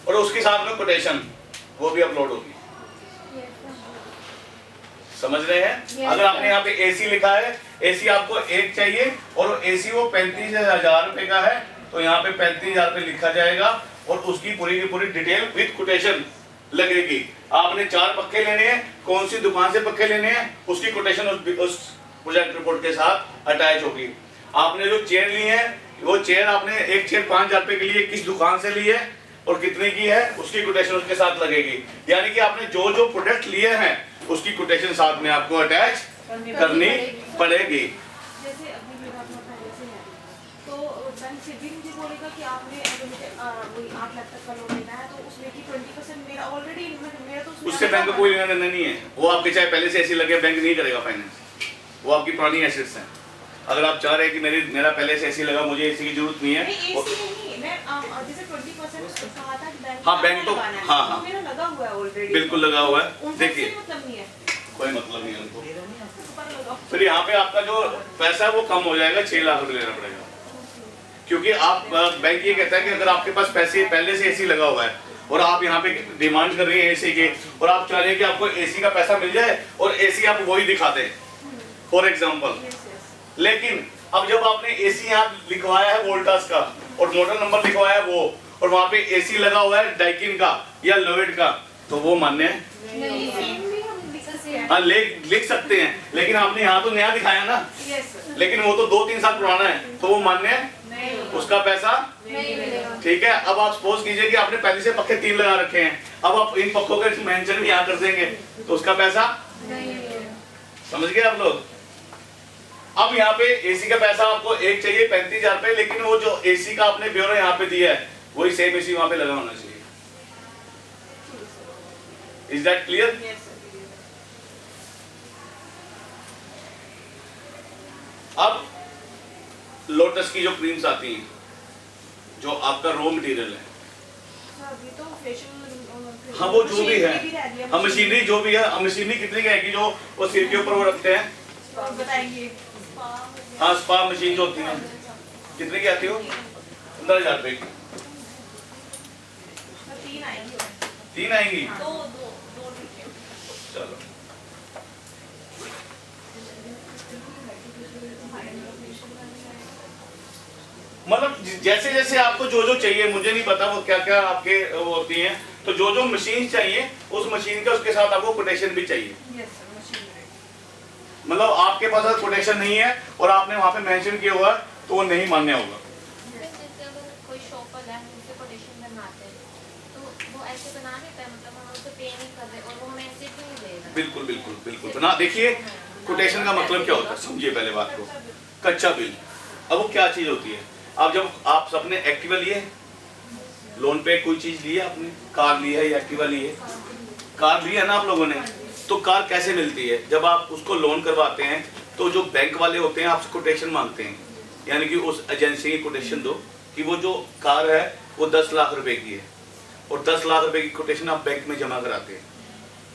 और उसके साथ में कोटेशन वो भी अपलोड होगी। समझ रहे हैं? अगर आपने यहाँ पे एसी लिखा है, एसी आपको एक चाहिए और एसी वो 35,000 रुपए का है, तो यहाँ पे 35,000 रुपए लिखा जाएगा और उसकी पूरी की पूरी डिटेल विद कोटेशन लगेगी। आपने 4 पक्के लेने हैं, कौन सी दुकान से पक्के लेने हैं, उसकी कोटेशन उस प्रोजेक्ट रिपोर्ट के साथ अटैच होगी। आपने जो चेयर ली है, वो चेयर आपने एक चेयर 5,000 रुपए के लिए किस दुकान से ली है और कितने की है, उसकी कोटेशन उसके साथ लगेगी। यानी कि आपने जो जो प्रोडक्ट लिए हैं उसकी कोटेशन साथ में आपको अटैच करनी पड़ेगी। जैसे अभी मेरा अपना पहले से है, तो बैंक से भी मुझे बोलेगा कि आपने अगर मुझे वही 8 लाख तक का लोन लेना है, तो उसमें की 20% मेरा ऑलरेडी मेरा तो उससे बैंक को कोई लेना देना नहीं है। वो आपके चाहे पहले से ऐसी लगे, बैंक नहीं करेगा फाइनेंस, वो आपकी पुरानी एसेट्स हैं। अगर आप चाह रहे हैं कि मेरा पहले से ऐसी लगा, मुझे एसी की जरूरत नहीं है, जैसे 20% कहा था कि बैंक हाँ, बैंक तो हाँ मेरा लगा हुआ है ऑलरेडी, बिल्कुल लगा हुआ है। देखिए मतलब नहीं है, कोई मतलब नहीं है उनको। फिर यहाँ पे आपका जो पैसा है वो कम हो जाएगा, 6 लाख रुपए लेना पड़ेगा, क्योंकि आप बैंक ये कहता है कि अगर आपके पास पैसे पहले से एसी लगा हुआ है और आप यहाँ पे डिमांड कर रहे हैं एसी के, और आप चाह रहे हैं कि आपको एसी का पैसा मिल जाए और एसी आप वही दिखाते हैं फॉर एग्जाम्पल। लेकिन अब जब आपने एसी यहाँ लिखवाया है वोल्टास का और मॉडल नंबर लिखवाया है वो, और वहाँ पे एसी लगा हुआ है डाइकिन का या लॉयड का, तो वो मान्य है? हाँ, लिख सकते हैं, लेकिन आपने यहाँ तो नया दिखाया ना, लेकिन वो तो 2-3 साल पुराना है, तो वो मान्य है? उसका पैसा ठीक है। अब आप सपोज कीजिए कि आपने पहले से पक्के 3 लगा रखे हैं, अब आप इन पक्कों के मेंशन भी यहाँ कर देंगे, तो उसका पैसा समझ गए आप लोग? अब यहाँ पे एसी का पैसा आपको एक चाहिए 35,000 रुपए, लेकिन वो जो एसी का आपने ब्यौरा यहाँ पे दिया है वही सेम एसी वहां पे लगा होना चाहिए। Is that clear? अब लोटस की जो क्रीम्स आती हैं, जो आपका रॉ मटेरियल है, हाँ वो जो भी है, हम मशीनरी जो भी है, मशीनरी कितने की आएगी जो वो सिर के ऊपर वो रखते हैं, बताएंगे। हाँ स्पा मशीन जो होती है कितने की आती हो? 15,000 रुपए की। 3 आएंगी? चलो मतलब जैसे जैसे आपको जो जो चाहिए, मुझे नहीं पता वो क्या क्या आपके वो होती हैं, तो जो जो मशीन चाहिए उस मशीन का उसके साथ आपको कोटेशन भी चाहिए। मतलब आपके पास अगर कोटेशन नहीं है और आपने वहाँ पे मेंशन किया हुआ तो वो नहीं मान्य होगा। जैसे अगर कोई शॉप वाला है उनसे कोटेशन बनाते हैं तो वो ऐसे बना देता है, मतलब हम उसे पे नहीं कर रहे और वो हमें ऐसे क्यों नहीं देगा? बिल्कुल बिल्कुल बिल्कुल बना। देखिए कोटेशन का मतलब क्या होता है, समझिए पहले बात को। कच्चा बिल, अब वो क्या चीज होती है? अब जब आप सबने एक्टिवा लिए, लोन पे कोई चीज ली है आपने, कार ली है या एक्टिवा ली है, कार ली है ना आप लोगों ने, तो कार कैसे मिलती है? जब आप उसको लोन करवाते हैं तो जो बैंक वाले होते हैं आपसे कोटेशन मांगते हैं, यानी कि उस एजेंसी की कोटेशन दो कि वो जो कार है वो 10 लाख रुपए की है, और 10 लाख रुपए की कोटेशन आप बैंक में जमा कराते हैं,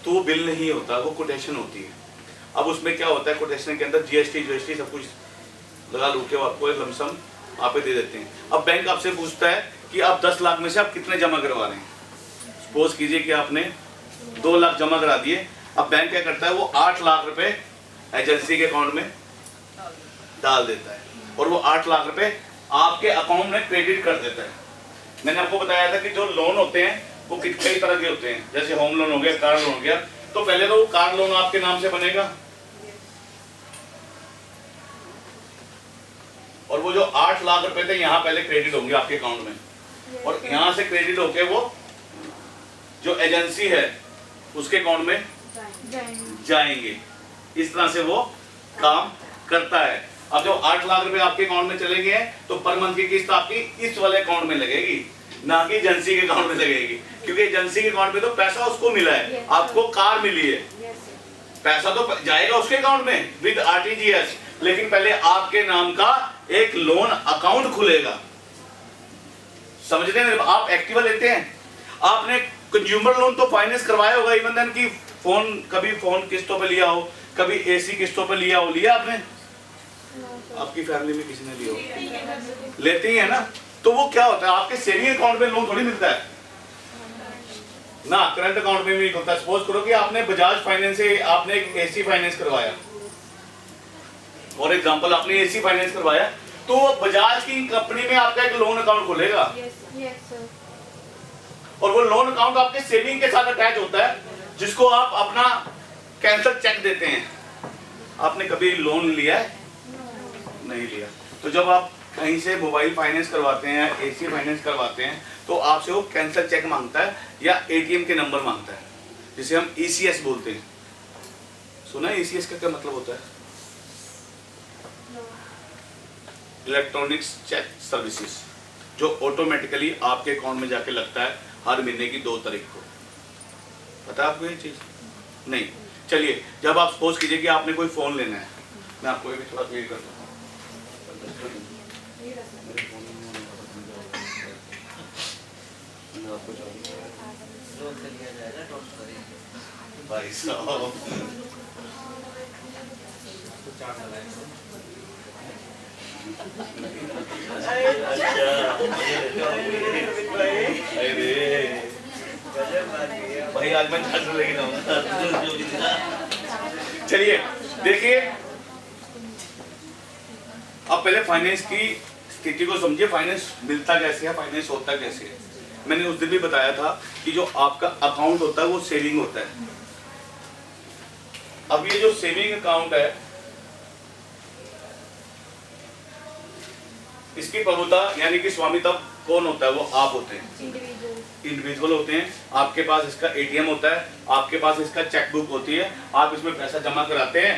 तो वो बिल नहीं होता, वो कोटेशन होती है। अब उसमें क्या होता है, कोटेशन के अंदर जीएसटी सब कुछ लगा लू के आपको एक लमसम आप दे देते हैं। अब बैंक आपसे पूछता है कि आप 10 लाख में से आप कितने जमा करवा रहे हैं। सपोज कीजिए कि आपने 2 लाख जमा करा दिए, अब बैंक क्या करता है, वो 8 लाख रुपए एजेंसी के अकाउंट में डाल देता है, और वो 8 लाख रुपए आपके अकाउंट में क्रेडिट कर देता है। मैंने आपको बताया था कि जो लोन होते हैं वो कई तरह के होते हैं, जैसे होम लोन हो गया, कार लोन हो गया। तो पहले तो कार लोन आपके नाम से बनेगा, और वो जो 8 लाख रुपए थे यहाँ पहले क्रेडिट होंगे आपके अकाउंट में, और यहाँ से क्रेडिट होके वो जो एजेंसी है उसके अकाउंट में जाएंगे। इस तरह से वो काम करता है। अब जो 8 लाख रुपए आपके अकाउंट में चले गए तो पर मंथ की किस्त आपकी इस वाले अकाउंट में लगेगी, ना कि एजेंसी के अकाउंट में लगेगी, क्योंकि एजेंसी के अकाउंट में तो पैसा उसको मिला है, आपको कार मिली है, पैसा तो जाएगा उसके अकाउंट में विद आरटीजीएस, लेकिन पहले आपके नाम का एक लोन अकाउंट खुलेगा। समझते हैं? आप एक्टिवा लेते हैं, आपने कंज्यूमर लोन तो फाइनेंस करवाया होगा, इवन देन की फोन, कभी फोन किस्तों पे लिया हो, कभी एसी किस्तों पे लिया हो, लिया आपने? आपकी फैमिली में किसी ने लिया हो? लेते ही है ना। तो वो क्या होता है, आपके सेविंग अकाउंट में लोन थोड़ी मिलता है ना, करंट अकाउंट में भी होता है। सपोज करो कि आपने बजाज फाइनेंस से आपने एक एसी फाइनेंस करवाया, और एग्जांपल आपने एसी फाइनेंस करवाया, तो बजाज की कंपनी में आपका एक लोन अकाउंट खुलेगा, और वो लोन अकाउंट आपके सेविंग के साथ अटैच होता है, जिसको आप अपना कैंसल चेक देते हैं। आपने कभी लोन लिया है? नहीं लिया। तो जब आप कहीं से मोबाइल फाइनेंस करवाते हैं, एसी फाइनेंस करवाते हैं, तो आपसे वो कैंसल चेक मांगता है या एटीएम के नंबर मांगता है, जिसे हम ईसीएस बोलते हैं। सुना है ईसीएस का क्या मतलब होता है? इलेक्ट्रॉनिक्स चेक सर्विसेज, जो ऑटोमेटिकली आपके अकाउंट में जाके लगता है हर महीने की 2 तारीख को। पता है आपको ये चीज? नहीं। चलिए, जब आप सपोज कीजिए कि आपने कोई फोन लेना है, मैं आपको ये भी थोड़ा क्लियर कर दूं। भाई साहब भाई आज मैं झाड़ लेके जाऊंगा। चलिए देखिए, अब पहले फाइनेंस की स्थिति को समझिए, फाइनेंस मिलता कैसे है, फाइनेंस होता कैसे है। मैंने उस दिन भी बताया था कि जो आपका अकाउंट होता है वो सेविंग होता है। अब ये जो सेविंग अकाउंट है, इसकी प्रभुता यानी कि स्वामित्व कौन होता है? वो आप होते हैं, इंडिविजुअल होते हैं। आपके पास इसका एटीएम होता है, आपके पास इसका चेकबुक होती है, आप इसमें पैसा जमा कराते हैं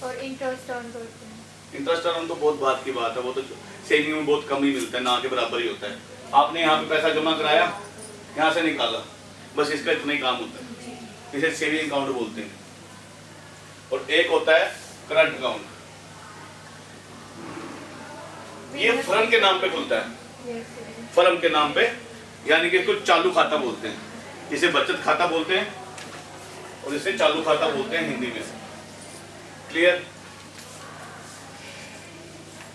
और इंटरेस्ट अर्न करते हैं। इंटरेस्ट अर्न तो बहुत बात की बात है, वो तो सेविंग में बहुत कम ही मिलता है, ना के बराबर ही होता है। आपने यहाँ पे पैसा जमा कराया, यहाँ से निकाला, बस इसका इतना ही काम होता है, इसे सेविंग अकाउंट बोलते हैं। और एक होता है करंट अकाउंट, ये फर्म के नाम पे खुलता है, फर्म के नाम पे, यानी कि इसको चालू खाता बोलते हैं, इसे बचत खाता बोलते हैं और इसे चालू खाता बोलते हैं हिंदी में। क्लियर?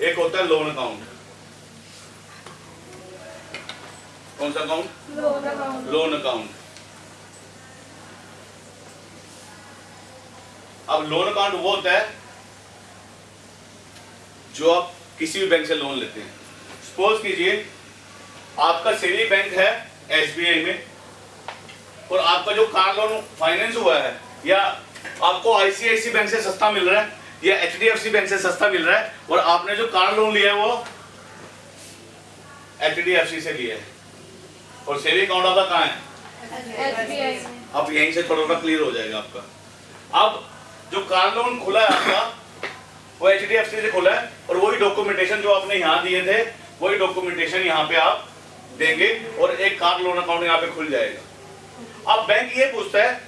एक होता है लोन अकाउंट। कौन सा अकाउंट? Loan account. अब लोन अकाउंट वो होता है जो आप किसी भी बैंक से लोन लेते हैं। सपोज कीजिए आपका सेविंग बैंक है एसबीआई में, और आपका जो कार लोन फाइनेंस हुआ है, या आपको आईसीआईसी बैंक से सस्ता मिल रहा है या एचडीएफसी बैंक से सस्ता मिल रहा है, और आपने जो कार लोन लिया है वो एचडीएफसी से लिया है, और सेविंग अकाउंट आपका कहाँ है? एसबीआई। अब यहीं से थोड़ा सा क्लियर हो जाएगा आपका। अब जो कार लोन खुला है आपका वो HDFC से खुला है, और वही डॉक्यूमेंटेशन जो आपने यहाँ दिए थे वही डॉक्यूमेंटेशन यहाँ पे आप देंगे और एक कार लोन अकाउंट यहाँ पे खुल जाएगा। अब बैंक ये पूछता है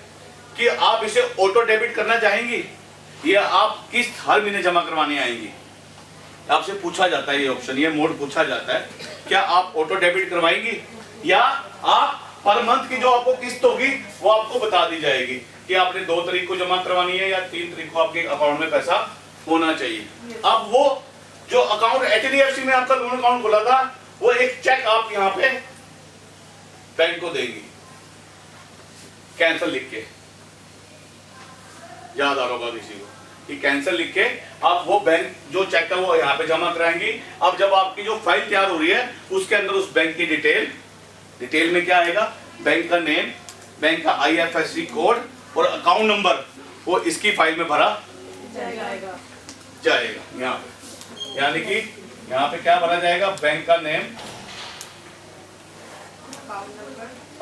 कि आप इसे ऑटो डेबिट करना चाहेंगी या आप किस्त हर महीने जमा करवाने आएंगी। आपसे पूछा जाता है ये ऑप्शन, ये मोड पूछा जाता है, क्या आप ऑटो डेबिट करवाएंगी या आप पर मंथ की जो आपको किस्त होगी वो आपको बता दी जाएगी कि आपने 2 तारीख को जमा करवानी है या 3 तारीख को आपके अकाउंट में पैसा होना चाहिए। अब वो जो अकाउंट HDFC में आपका लोन अकाउंट खुला था वो एक चेक आप यहाँ पे बैंक को देंगी, कैंसिल लिख के, याद आ रहा होगा किसी को कि कैंसिल लिख के आप वो बैंक जो चेक है वो यहाँ पे जमा कराएंगी। अब जब आपकी जो फाइल तैयार हो रही है उसके अंदर उस बैंक की डिटेल में क्या आएगा, बैंक का नेम, बैंक का IFSC कोड और अकाउंट नंबर, वो इसकी फाइल में भरा जाएगा यहाँ पे। यानी कि यहाँ पे क्या भरा जाएगा, बैंक का नेम,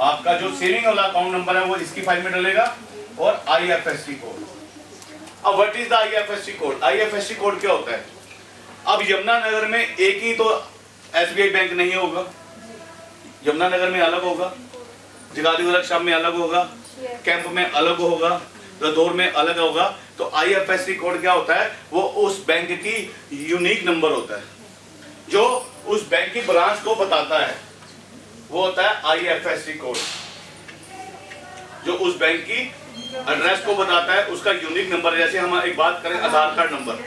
आपका जो सेविंग वाला अकाउंट नंबर है वो इसकी फाइल में डलेगा और IFSC कोड। अब what is the IFSC code? IFSC code क्या होता है? अब यमुनानगर में एक ही तो SBI बैंक नहीं होगा, यमुनानगर में अलग होगा, जगाधरी गोरखपुर में अलग होगा, कैंप में अलग होगा, रदौर में अलग होगा। तो IFSC कोड क्या होता है, वो उस बैंक की यूनिक नंबर होता है जो उस बैंक की ब्रांच को बताता है, वो होता है IFSC कोड, जो उस बैंक की एड्रेस को बताता है, उसका यूनिक नंबर। जैसे हम एक बात करें आधार कार्ड नंबर,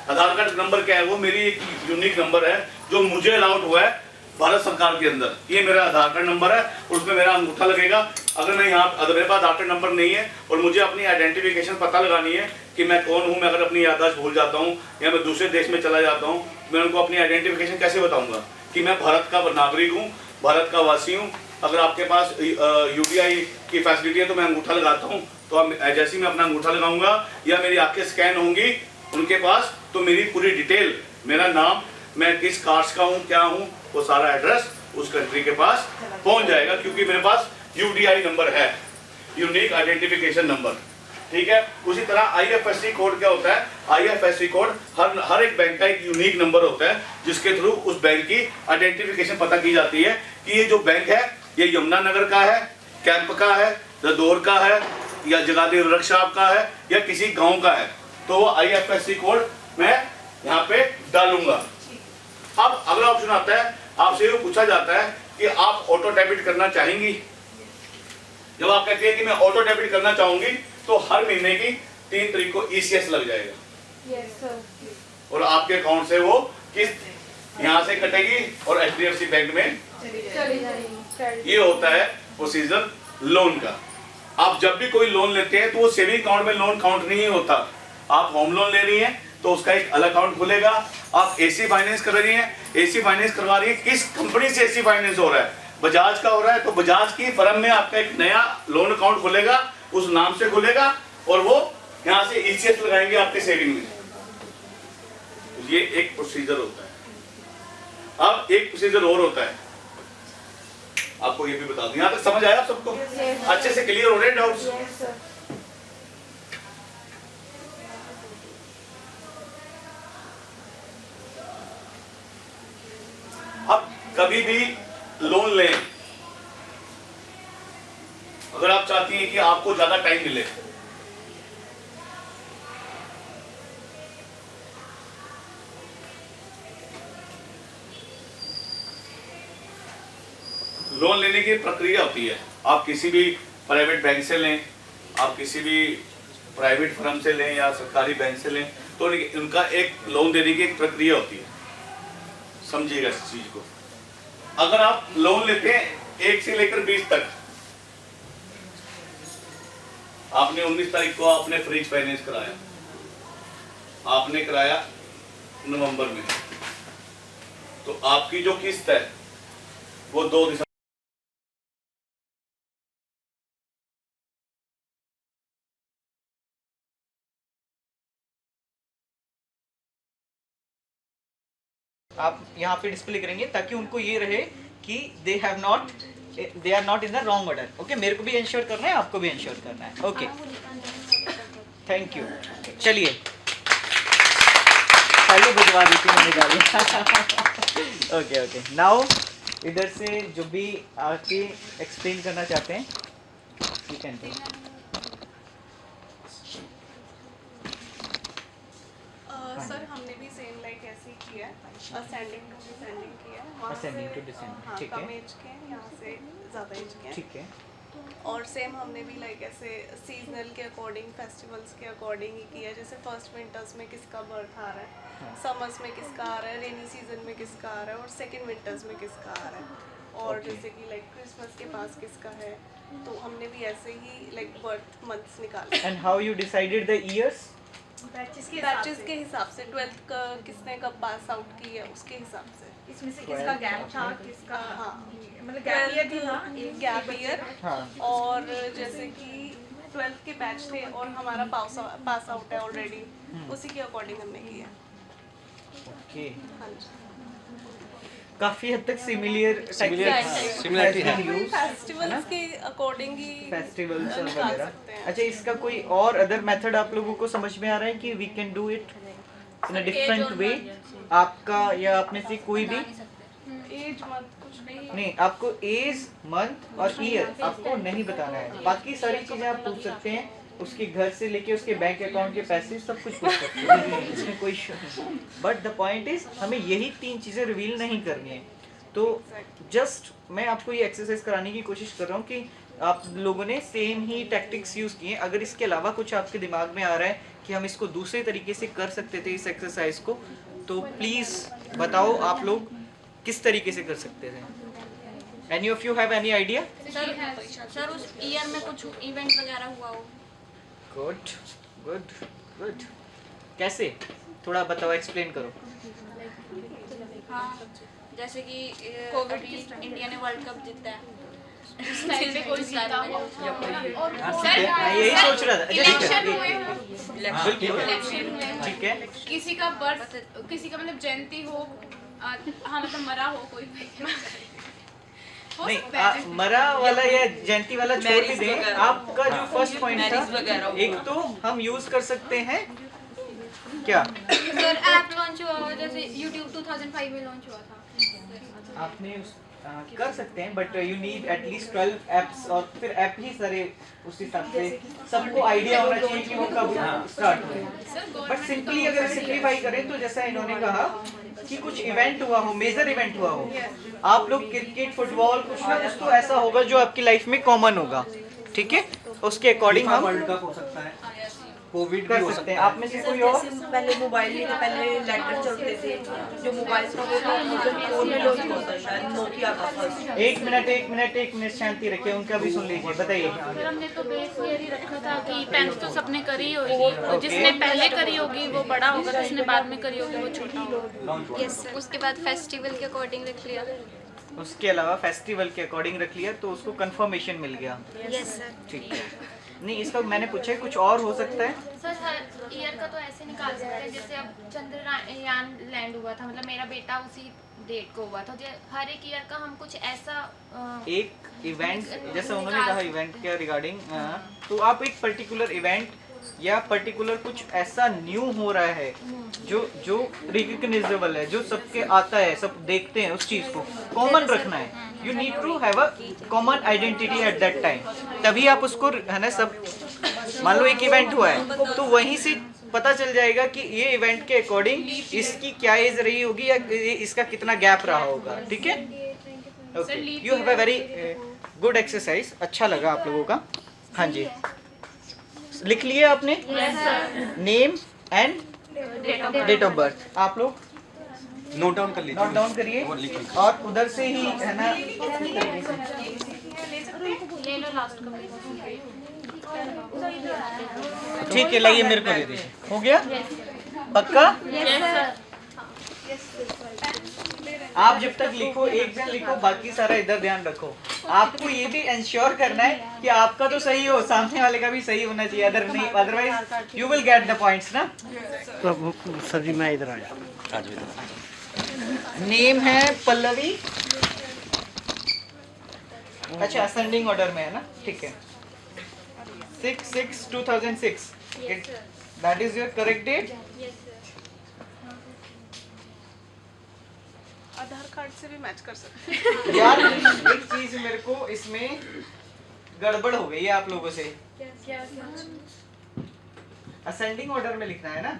आधार कार्ड नंबर क्या है, वो मेरी एक यूनिक नंबर है जो मुझे अलाउड हुआ है भारत सरकार के अंदर, ये मेरा आधार कार्ड नंबर है, उसमें मेरा अंगूठा लगेगा। अगर मैं यहाँ, अगर मेरे पास आधार कार्ड नंबर नहीं है और मुझे अपनी आइडेंटिफिकेशन पता लगानी है कि मैं कौन हूँ, मैं अगर अपनी याददाश्त भूल जाता हूँ या मैं दूसरे देश में चला जाता हूँ, मैं उनको अपनी आइडेंटिफिकेशन कैसे बताऊंगा कि मैं भारत का नागरिक हूँ, भारत का वासी हूँ। अगर आपके पास UPI की फैसिलिटी है तो मैं अंगूठा लगाता हूँ, तो अब जैसे ही मैं अपना अंगूठा लगाऊंगा या मेरी आंखें स्कैन होंगी उनके पास, तो मेरी पूरी डिटेल, मेरा नाम, मैं किस कास्ट का हूँ, क्या हूँ, वो सारा एड्रेस उस कंट्री के पास पहुंच जाएगा, क्योंकि मेरे पास UDI नंबर है, यूनिक आइडेंटिफिकेशन नंबर। ठीक है। उसी तरह IFSC कोड क्या होता है, IFSC कोड हर एक बैंक का एक यूनिक नंबर होता है जिसके थ्रू उस बैंक की आइडेंटिफिकेशन पता की जाती है कि ये जो बैंक है ये यमुनानगर का है, कैंप का है, रदौर का है या जगाधरी गोरखपुर का है या किसी गांव का है, तो वो IFSC कोड मैं यहाँ पे डालूंगा। अब अगला ऑप्शन आता है, आपसे ये पूछा जाता है कि आप ऑटो डेबिट करना चाहेंगी। जब आप कहते हैं कि मैं ऑटो डेबिट करना चाहूंगी तो हर महीने की 3 तारीख को ECS लग जाएगा। Yes sir. और आपके अकाउंट से वो किस्त यहाँ से कटेगी और HDFC बैंक में चली जाएगी। ये होता है प्रोसीजर लोन का। आप जब भी कोई लोन लेते हैं तो वो सेविंग अकाउंट में लोन काउंट नहीं होता। आप होम लोन ले रही हैं तो उसका एक अलग अकाउंट खुलेगा। आप AC फाइनेंस कर रही हैं, AC फाइनेंस करवा रही है, किस कंपनी से AC फाइनेंस हो रहा है, बजाज का हो रहा है, तो बजाज की फर्म में आपका एक नया लोन अकाउंट खुलेगा, उस नाम से खुलेगा और वो यहाँ से ECS लगाएंगे आपके सेविंग में। ये एक प्रोसीजर होता है। अब एक प्रोसीजर और होता है, आपको ये भी बता दूं। यहाँ तक समझ आया आप सबको? अच्छे से क्लियर हो रहे हैं डाउट्स? Yes sir. अब कभी भी लोन लें, अगर आप चाहती हैं कि आपको ज्यादा टाइम मिले, लोन लेने की प्रक्रिया होती है। आप किसी भी प्राइवेट बैंक से लें, आप किसी भी प्राइवेट फर्म से लें या सरकारी बैंक से लें, तो उनका एक लोन देने की एक प्रक्रिया होती है। समझिएगा इस चीज को। अगर आप लोन लेते हैं 1 से लेकर 20 तक, आपने 19 तारीख को आपने फ्रिज फाइनेंस कराया, आपने कराया नवंबर में, तो आपकी जो किस्त है वो 2 दिसंबर आप यहाँ पे डिस्प्ले करेंगे ताकि उनको ये रहे कि they are not in the wrong order. Okay, मेरे को भी इंश्योर करना है, आपको भी इंश्योर करना है। Okay, thank you. चलिए पहले बुझवा दी थी मैंने गाली। ओके ओके, नाउ इधर से जो भी आके एक्सप्लेन करना चाहते हैं यू कैन डू। सर हमने भी सेम लाइक ऐसे ही किया है, असेंडिंग टू डिसेंडिंग किया है, वहाँ Ascending से, to descending, हाँ, ठीक है। कम एज के हैं, यहाँ से ज़्यादा एज के हैं। ठीक है, और सेम हमने भी लाइक ऐसे सीजनल के अकॉर्डिंग, फेस्टिवल्स के अकॉर्डिंग ही किया है। जैसे फर्स्ट विंटर्स में किसका बर्थ आ रहा है, समर्स में किसका आ रहा है, रेनी सीजन में किसका आ रहा है, और सेकेंड विंटर्स में किसका आ रहा है, और Okay. जैसे कि लाइक क्रिसमस के पास किसका है, तो हमने भी ऐसे ही लाइक बर्थ मंथ्स निकाले and how you decided the years? Batches के हिसाब से 12th का किसने कब पास आउट की है उसके हिसाब से। इसमें से किसका गैप था, किसका हाँ, मतलब गैप ईयर भी था, एक गैप ईयर, हाँ और जैसे कि 12th के बैच थे और हमारा पास आउट है ऑलरेडी, उसी के अकॉर्डिंग हमने किया। ओके, हाँ जी, काफी हद तक सिमिलरिटी है फेस्टिवल्स के अकॉर्डिंग ही फेस्टिवल्स निकाल वगैरह। सकते हैं। अच्छा, इसका कोई और अदर मेथड आप लोगों को समझ में आ रहा है कि we can do it in a different way? आपका या आप में से कोई भी? एज मंथ कुछ नहीं, आपको एज, मंथ और ईयर आपको नहीं बताना है, बाकी सारी चीजें आप पूछ सकते हैं, उसके घर से लेके उसके बैंक अकाउंट के पैसे सब कुछ पूछ सकते हैं, इसमें कोई इशू नहीं। बट द पॉइंट इज हमें यही 3 चीजें रिवील नहीं करनी है। तो जस्ट मैं आपको ये एक्सरसाइज कराने की कोशिश कर रहा हूँ कि आप लोगों ने सेम ही टैक्टिक्स यूज किए। अगर इसके अलावा कुछ आपके दिमाग में आ रहा है कि हम इसको दूसरे तरीके से कर सकते थे इस एक्सरसाइज को, तो प्लीज बताओ आप लोग किस तरीके से कर सकते थे। Any of you have any idea? Sir उस ईयर में कुछ इवेंट वगैरह हुआ हो। गुड गुड गुड, कैसे? थोड़ा बताओ, एक्सप्लेन करो। हाँ, जैसे कि अभी इंडिया ने वर्ल्ड कप जीता है, इस टाइम पे कोई जीता हो। मैं यही सोच रहा था। अच्छा, इलेक्शन ठीक हुए है, हो, बिल्कुल इलेक्शन हुए, ठीक है। किसी का बर्थ, किसी का मतलब जयंती हो, हाँ मतलब मरा हो कोई हो नहीं, सकता है। मरा वाला या जयंती वाला छोड़ ही दें। आपका जो फर्स्ट पॉइंट था, एक तो हम यूज कर सकते हैं क्या? सर ऐप लॉन्च हुआ हो, जैसे YouTube 2005 में लॉन्च हुआ था। आपने कर सकते हैं, but you need at least 12 apps, और फिर ऐप ही सारे उस हिसाब से सबको आइडिया होना चाहिए कि वो कब स्टार्ट हुए। बट सिंपली अगर सिंप्लीफाई करें तो जैसा इन्होंने कहा कि कुछ इवेंट हुआ हो, मेजर इवेंट हुआ हो, आप लोग क्रिकेट, फुटबॉल, कुछ ना कुछ तो ऐसा होगा जो आपकी लाइफ में कॉमन होगा, ठीक है? उसके अकॉर्डिंग हम वर्ल्ड कप हो सकता है, कोविड कर सकते हैं। आप में से कोई और? पहले मोबाइल नहीं थे, पहले लेटर चलते थे, जो मोबाइल था वो फोन में लॉन्च होता है, शायद नोकिया का फर्स्ट। एक मिनट शांति रखिए, उनका भी सुन लीजिए, बताइए। सर हमने तो बेस ईयर ही रखा था कि 10th तो सबने करी होगी, तो जिसने पहले करी होगी वो बड़ा होगा, जिसने बाद में करी होगी वो छोटा होगा। यस सर, उसके बाद फेस्टिवल के अकॉर्डिंग रख लिया। उसके अलावा फेस्टिवल के अकॉर्डिंग रख लिया तो उसको कंफर्मेशन मिल गया। Yes sir. ठीक है, नहीं इसका मैंने पूछा है कुछ और हो सकता है? सर हर ईयर का तो ऐसे निकाल सकते हैं, जैसे अब चंद्रयान लैंड हुआ था, मतलब मेरा बेटा उसी डेट को हुआ था। हर एक ईयर का हम कुछ ऐसा एक इवेंट, जैसे उन्होंने कहा इवेंट के रिगार्डिंग, तो आप एक पर्टिकुलर इवेंट या पर्टिकुलर कुछ ऐसा न्यू हो रहा है जो रिकग्नाइजेबल है, जो सबके आता है, सब देखते हैं, उस चीज को कॉमन रखना है। You need to have a common identity at that time, तभी आप उसको, है ना, सब मान लो एक इवेंट हुआ है तो वहीं से पता चल जाएगा कि ये इवेंट के अकॉर्डिंग इसकी क्या एज रही होगी या इसका कितना गैप रहा होगा, ठीक है? Okay, you have a very good exercise, अच्छा लगा आप लोगों का। हाँ जी, लिख लिया आपने? Name and date of birth आप लोग नोट डाउन कर लीजिए, नोट डाउन करिए, और उधर से ही, है ना, ले लो लास्ट का। ठीक है, लाइए मेरे को दे दीजिए। हो गया पक्का? आप जब तक लिखो, एक जन लिखो, बाकी सारा इधर ध्यान रखो। आपको ये भी इंश्योर करना है कि आपका तो सही हो, सामने वाले का भी सही होना चाहिए, अदर नहीं, otherwise you will get the points ना। सर जी मैं इधर आया। नेम है पल्लवी, अच्छा असेंडिंग ऑर्डर में है ना, ठीक है। 6/6/2006 Yes, sir. That is your correct date? Yes, sir. Aadhaar card से भी मैच कर सकते हैं। यार एक चीज मेरे को इसमें गड़बड़ हो गई है आप लोगों से। क्या असेंडिंग ऑर्डर में लिखना है ना,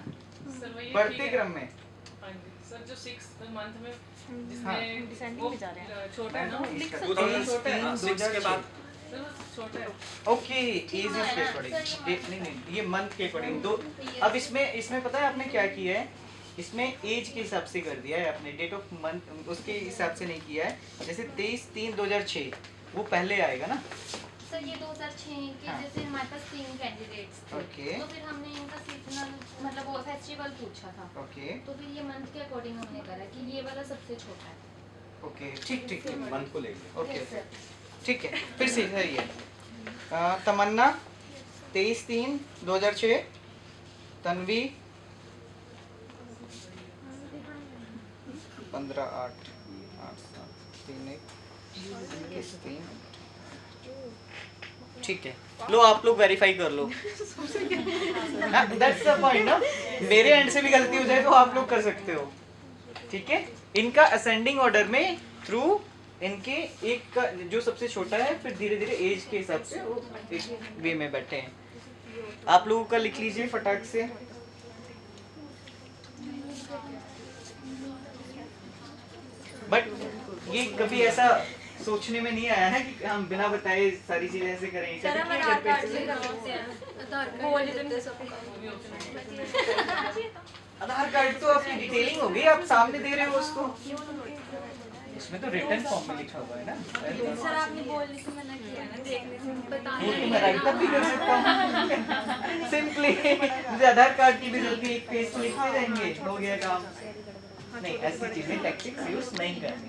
सर वही बढ़ते क्रम में। हाँ जी सर, जो 6th मंथ में हाँ। जिसमें वो छोटा है ना, सिक्स के बाद सर छोटा है। ओके, एज के अकॉर्डिंग, नहीं नहीं ये मंथ के अकॉर्डिंग दो। अब इसमें पता है आपने क्या किया है, इसमें एज के हिसाब से कर दिया है आपने, डेट ऑफ मंथ उसके हिसाब से नहीं किया है। जैसे 23/3/2006 वो पहले आएगा ना। सर ये 2006 के हाँ। जैसे हमारे पास 3 कैंडिडेट्स थे, ओके। तो फिर हमने इनका सीजनल मतलब वो फेस्टिवल पूछा था, ओके तो फिर ये मंथ के अकॉर्डिंग हमने करा कि ये वाला सबसे छोटा है। ओके, ठीक ठीक ठीक, मंथ को लेंगे। Okay Yes, sir. ठीक है, फिर से सही है। तमन्ना 23/3/2006, तन्वी 15/8/8/7/3 ठीक है, लो आप लोग वेरीफाई कर लो। दैट्स द पॉइंट ना, मेरे एंड से भी गलती हो जाए तो आप लोग कर सकते हो, ठीक है। इनका असेंडिंग ऑर्डर में थ्रू इनके एक का जो सबसे छोटा है, फिर धीरे धीरे एज के हिसाब से वो एक वे में बैठे हैं। आप लोगों का लिख लीजिए फटाक से। बट ये कभी ऐसा सोचने में नहीं आया है कि हम बिना बताए सारी चीजें ऐसे करेंगे। सर हम आधार कार्ड से करवाते हैं, बोल देते सबका। आधार कार्ड तो आपकी डिटेलिंग होगी, आप सामने दे रहे हो उसको, इसमें तो रिटर्न फॉर्म में लिखा हुआ है ना। सर आपने बोलने से मना किया ना, देखने से बताने वो तो मैं राइट अप भी कर सकता हूँ सिंपली। मुझे आधार कार्ड की भी जल्दी एक पेज पे लिखते जाएंगे, हो गया काम। नहीं, ऐसी चीजें टैक्टिक्स यूज नहीं करनी।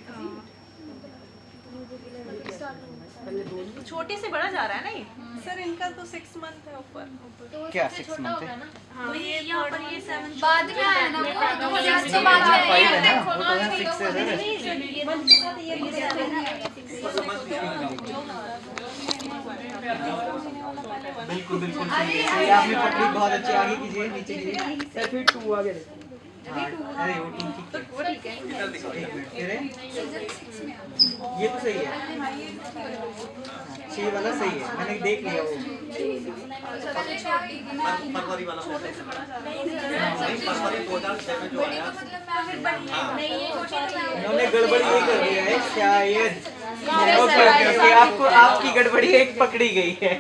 छोटे से बड़ा जा रहा है ना ये। सर इनका तो 6 मंथ है ऊपर। तो वो क्या सबसे 6 छोटा मंथ होगा है? ना। तो ये यहाँ पर ये 7 बाद में आया ना वो, तो वो Six तो बाद में आया। 5 है ना, देखो वो ना, तो है 6 है ना। ये मंथ के साथ ये भी जाता है ना। बिल्कुल बिल्कुल सही है, सही है, आपने पकड़ी बहुत अच्छी। आगे कीजिए, नीचे कीजिए, सर फिर 2 आगे देखो। हाँ, अरे वो ठीक है, एक मिनट, अरे ये तो सही है, ये वाला सही है, मैंने देख लिया वो। फरवरी वाला फरवरी 2006 में जो आया। इन्होंने गड़बड़ी नहीं कर दिया है शायद। ओके, आपको आपकी गड़बड़ी एक पकड़ी गई है।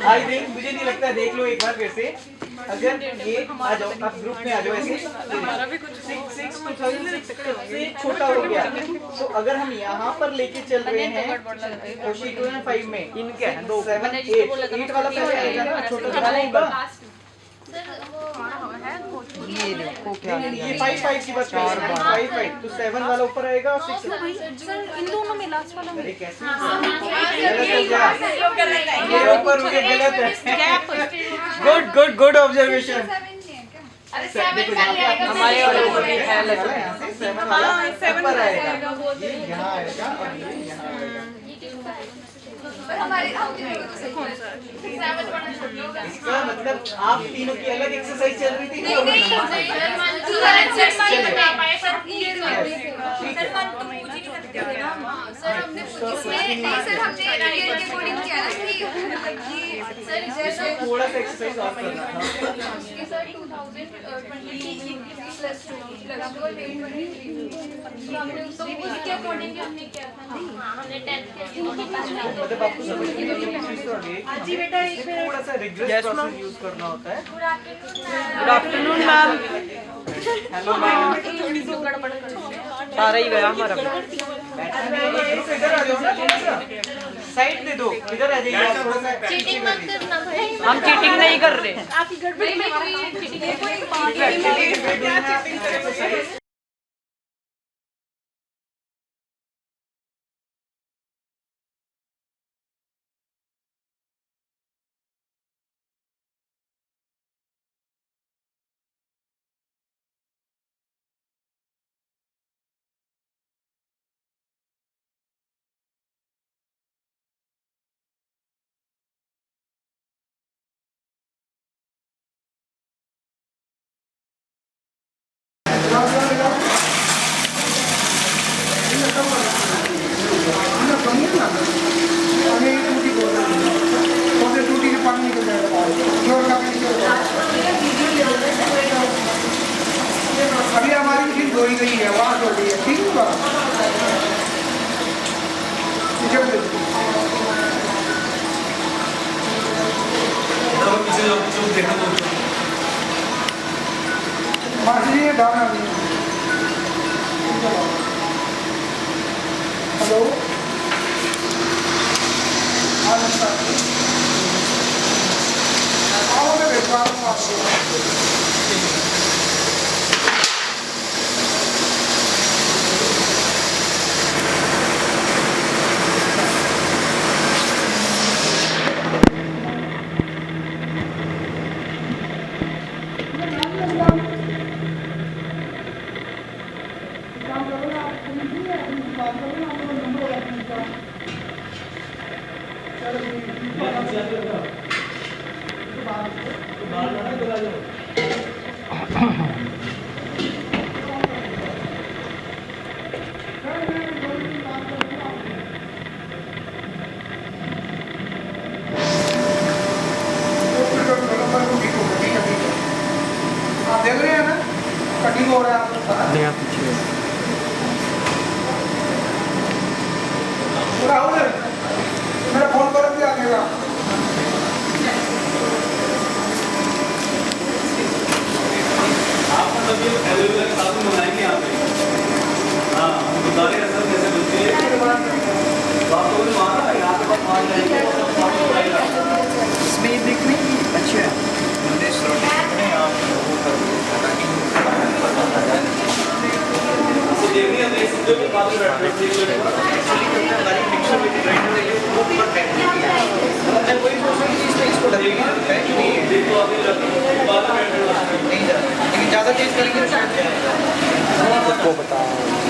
आई थिंक, मुझे नहीं लगता, देख लो एक बार फिर से। अगर ये आ जाओ, आप ग्रुप में आ जाओ ऐसे। 6/6/2006 से छोटा हो गया, तो अगर हम यहाँ पर लेके चल रहे हैं तो 2005 में इनके 7 8 वाला पहले आएगा ना, छोटा छोटा होगा। ये देखो क्या, ये 5 की बात कर रहे हैं, 5 तो 7 वाला ऊपर आएगा और 6। सर इन दोनों में लास्ट वाला अरे कैसे गलत है क्या? ये ऊपर मुझे गलत है। Good good observation. अरे 7 का ले आएगा, हमारे वाले को भी है लगा, यहाँ से 7 वाला ऊपर आएगा, ये यहाँ आएगा और ये यहाँ आएगा। इसका मतलब आप तीनों की अलग एक्सरसाइज चल रही थी। थोड़ा सा एक्सरसाइज और करना था। मतलब आपको समझ में चीज तो आ गई, थोड़ा सा रिग्रेस प्रोसेस यूज करना होता है। Good afternoon ma'am. Hello ma'am, सारा ही गया हमारा। इधर आ जाओ ना, थोड़ा सा साइड दे दो, इधर आ जाइए आप थोड़ा सा। चीटिंग मत करना भाई। हम चीटिंग नहीं कर रहे। आपकी गड़बड़ी एक्चुअली चुप देखो तो हेलो देख रहे हैं ना कटिंग हो रहा है आप पीछे राहुल मेरा फोन करो भी आएगा आप मतलब ये एलोवेरा के साबुन बनाएंगे यहाँ पे हाँ बता रहे हैं सर कैसे बनती है तो आप लोगों ने माना यहाँ पे बात मान जाएंगे इसमें देख नहीं अच्छा देखनी है देख सकते हो बाद में बैठने मैं वही सोच रही थी इसमें इसको लगेगी है कि नहीं देखो अभी बाद में बैठने नहीं जा लेकिन ज़्यादा चेंज करेंगे तो शायद जाएगा आपको बताओ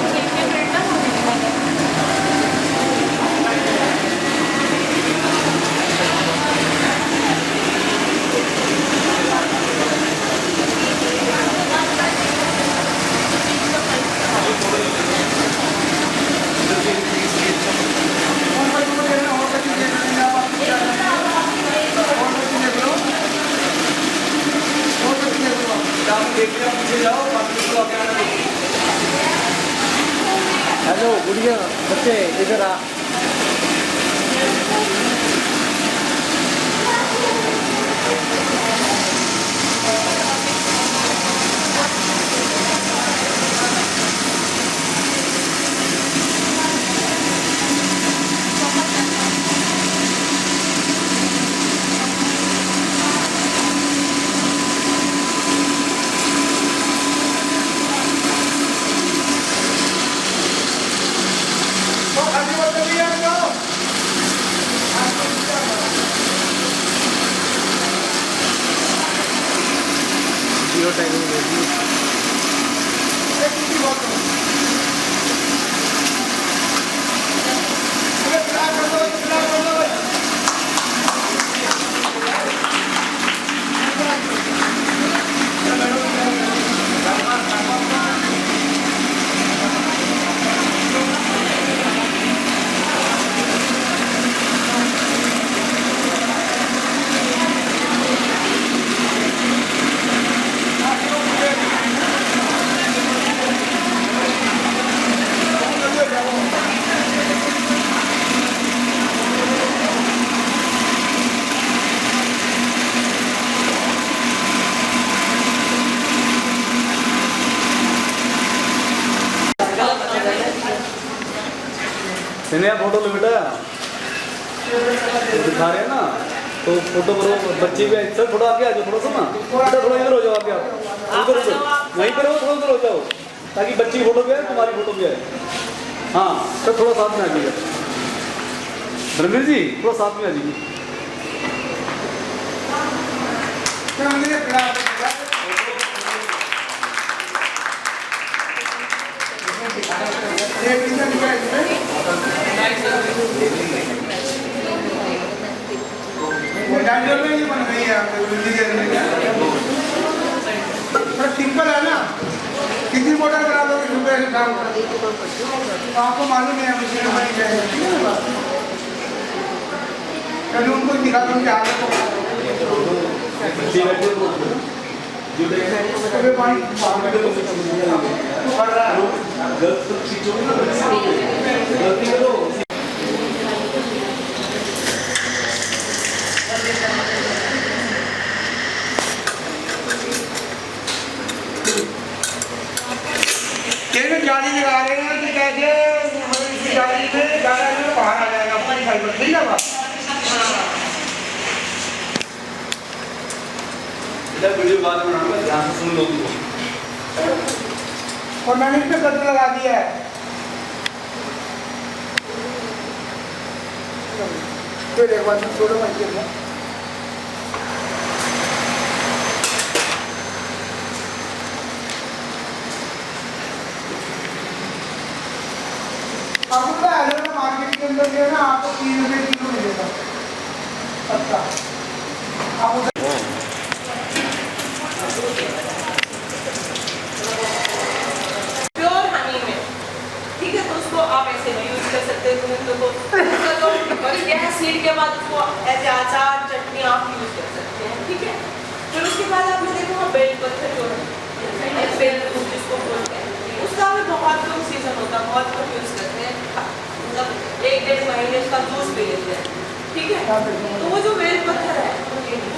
हेलो गुड़िया बच्चे इधर आ नया फोटो लो बेटा दिखा रहे हैं ना तो फोटो करो बच्चे भी सर थोड़ा आगे आ जाओ थोड़ा सा ना बेटा थोड़ा इधर हो जाओ आगे आप उधर उधर वहीं पर हो थोड़ा उधर हो जाओ ताकि बच्ची की फोटो भी आए तुम्हारी फोटो भी आए हाँ सर थोड़ा साथ में आ जाइए धर्मेंद्र जी थोड़ा साथ में आ जाइए सिंपल है ना कितनी मोटर करा दो रुपये से काम आपको मालूम है मशीन बनी जाएगी कभी उनको दिखा दो क्या लगा रहे हैं कि कैसे इसकी गाड़ी में बाहर आ जाएगा अपनी फाइबर, ठीक है बात। वीडियो बाद में बनाऊंगा, ध्यान से सुन लो तुम। और मैंने इस पे कट लगा दिया है, फिर एक बार छोड़ो मत करना। आपको एलोवेरा मार्केट के अंदर जो है ना आपको 3 रुपये किलो मिलेगा पत्ता। आप प्योर हनी में, ठीक है, तो उसको आप ऐसे भी यूज कर सकते हो। उसका जो सीड के बाद उसको ऐसे अचार चटनी आप यूज कर सकते हैं, ठीक है। फिर उसके बाद आपने देखो बेल पत्थर जो है बेल जिसको बोलते हैं, उसका भी बहुत कम सीजन होता है, बहुत कम यूज करते हैं, मतलब 1-1.5 महीने उसका जूस पी लेते हैं, ठीक है। तो वो जो बेल पत्थर है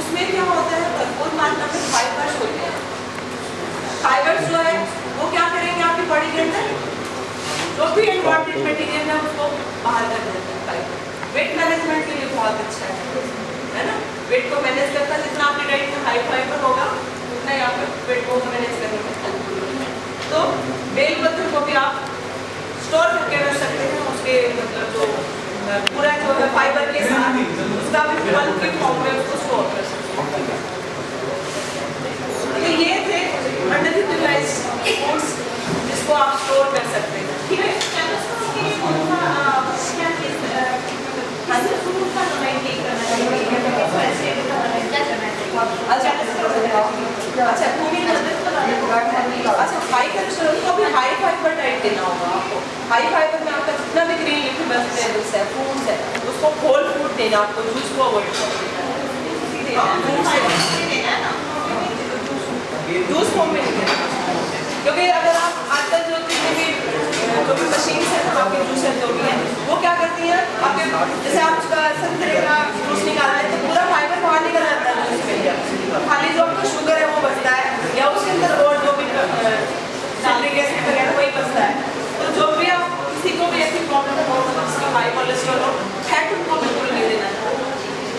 उसमें क्या होता है, भरपूर मात्रा में फाइबर्स होते हैं। फाइबर्स जो है वो क्या करेंगे आपकी बॉडी के अंदर जो भी अनवांटेड मटेरियल है उसको बाहर कर देते हैं। फाइबर वेट मैनेजमेंट के लिए बहुत अच्छा है ना। वेट को मैनेज करता है, जितना आपकी डाइट में हाई फाइबर होगा उतना ही आपके वेट को मैनेज करने में हेल्पफुल होगा। तो बेल पत्थर को भी आप स्टोर करके रख सकते हैं, उसके मतलब जो पूरा जो है फाइबर के साथ उसका भी बल्क के फॉर्म में उसको स्टोर कर सकते हैं। तो ये थे अंडर यूटिलाइज्ड फूड्स जिसको आप स्टोर कर सकते हैं, ठीक है। अच्छा हाई कोलेस्ट्रॉल को भी हाई फाइबर डाइट देना होगा आपको। हाई फाइबर में आपका जितना भी ग्रीन लीफी वेजिटेबल्स है, फ्रूट्स है, उसको होल फूड देना, आपको जूस को अवॉइड करना, जूस फॉर्म में नहीं देना। क्योंकि अगर आप आजकल जो भी मशीन्स हैं ना आपके जूसर जो भी हैं वो क्या करती हैं, आपके जैसे आप संतरे का जूस निकाल रहे हैं तो पूरा फाइबर बाहर निकल जाता है जूस में, खाली जो आपका शुगर है वो बचता है या उसके अंदर और जो भी सिट्रिक एसिड वगैरह वही बचता है। तो जो भी आप किसी को भी ऐसी प्रॉब्लम हो जिसका हाई कोलेस्ट्रॉल हो, फैट उनको बिल्कुल नहीं देना चाहिए,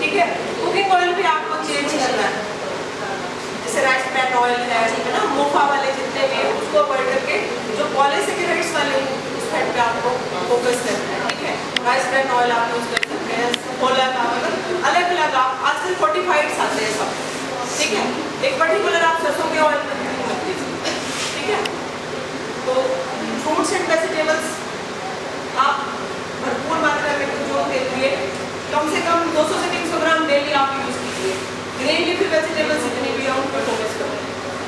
ठीक है। कुकिंग ऑयल भी आपको चेंज करना है, जैसे राइस ब्रैन ऑयल है ना, मोफा वाले जितने भी उसको अवॉइड करके जो पॉलीसेकेराइड्स वाले उस फैट पे आपको फोकस करना है, ठीक है। राइस ब्रैन ऑयल आप यूज कर सकते हैं, पोला का मतलब अलग अलग आप आजकल फोर्टिफाइड्स आते हैं सब, ठीक है। एक पर्टिकुलर आप सरसों के ऑयल में मत लीजिए, ठीक है। तो फ्रूट्स एंड वेजिटेबल्स आप भरपूर मात्रा में कंज्यूम के लिए कम से कम 200 से 300 ग्राम डेली आप यूज कीजिए। ग्रीन लीफी वेजिटेबल्स जितनी भी है उन पर फोकस करें,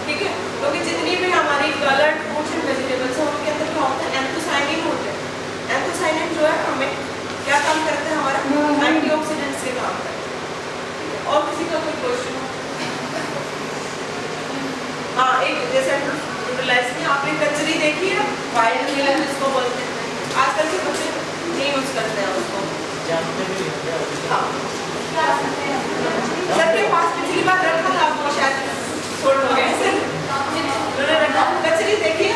ठीक है। क्योंकि जितनी भी हमारी कलर्ड फ्रूट्स एंड वेजिटेबल्स हैं उनके अंदर क्या होता है, एंथोसाइनिन होते हैं। एंथोसाइनिन जो है हमें क्या काम करता है, हमारा एंटीऑक्सीडेंट्स के काम करता है। और किसी का कोई क्वेश्चन? हाँ, एक जैसे यूटिलाइज में आपने कचरी देखी है, वाइल्ड मिलन जिसको बोलते हैं, आजकल के बच्चे नहीं यूज करते हैं उसको। हाँ सर के पास पिछली बार रखा था, आपको शायद छोड़ हो गया सर, उन्होंने रखा। कचरी देखिए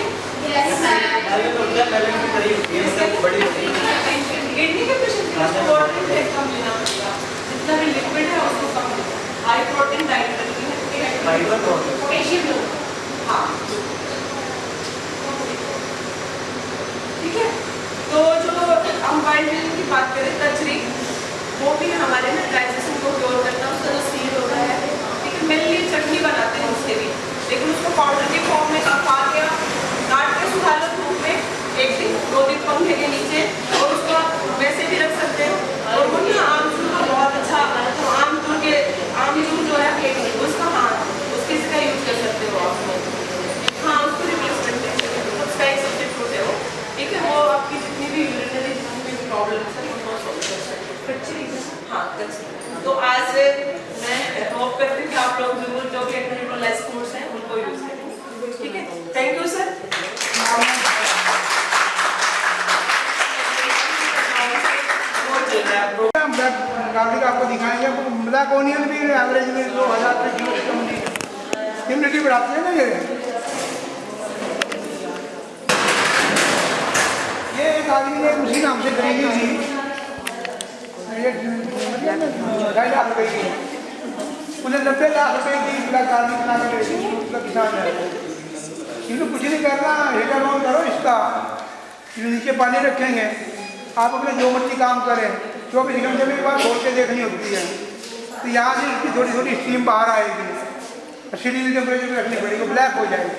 किडनी के पेशेंट को वाटर इनटेक कम लेना पड़ेगा, जितना भी लिक्विड है उसको कम लेना, हाई प्रोटीन डाइट रखनी है, फाइबर पोटेशियम, हाँ ठीक है। तो जो हम वाइल्ड मिलन की बात करें, कचरी वो भी हमारे में डाइजेशन को क्योर करता है, उसका जो सीड होता है, ठीक है। मेनली चटनी बनाते हैं उससे भी, लेकिन उसको पाउडर के फॉर्म में आप के काट के सुखा लो धूप में 1 दिन 2 दिन पंखे के नीचे, और उसको आप वैसे भी रख सकते हो। और वो ना आमचूर का बहुत अच्छा, तो आमचूर जो है उसका, हाँ उसके का यूज कर सकते हो आप, हाँ उसको रिप्लेसमेंट कर सकते हो, उसका एक सब्स्टिट्यूट है वो, ठीक है। वो आपकी जितनी भी यूरिनरी जितनी भी प्रॉब्लम्स है उनको सॉल्व कर सकते हो। हाँ कच्ची। तो आज मैं होप करती हूँ कि आप लोग जरूर जो भी न्यूट्रलाइज्ड फूड्स हैं उनको यूज करेंगे, ठीक है। Thank you sir. ग्राफिक आपको दिखाएंगे, मेलाटोनिन भी एवरेज में 2000 इम्यूनिटी बढ़ाते हैं ना ये। ये एक आदमी ने उसी नाम से खरीदी थी 2.5 लाख रुपए की। उन्हें 90 लाख रुपए की कलाकारी बना कर दे दी, उसका किसान है। इनको कुछ नहीं करना, हेडर ऑन करो इसका, नीचे पानी रखेंगे, आप अपने जो मर्जी काम करें, 24 घंटे में एक बार खोल के देखनी होती है। तो यहाँ से इसकी थोड़ी थोड़ी स्टीम बाहर आएगी, सीढ़ी टेम्परेचर पर रखनी पड़ेगी, ब्लैक हो जाएगी,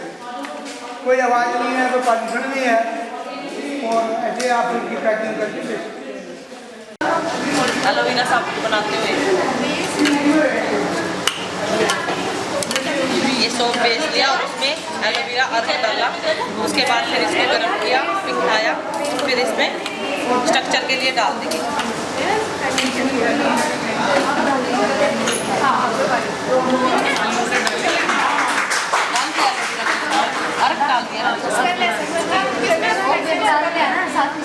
कोई आवाज़ नहीं है, कोई पॉल्यूशन नहीं है, और ऐसे आप इनकी पैकिंग करके बेच एलोवेरा साबुन बनाते हुए ये सोप बेच लिया और उसमें एलोवेरा अदरक डाला, उसके बाद फिर इसको गर्म किया, पिघलाया, फिर इसमें स्ट्रक्चर के लिए डाल देंगे। अर्क डाल दिया ना, साथ ही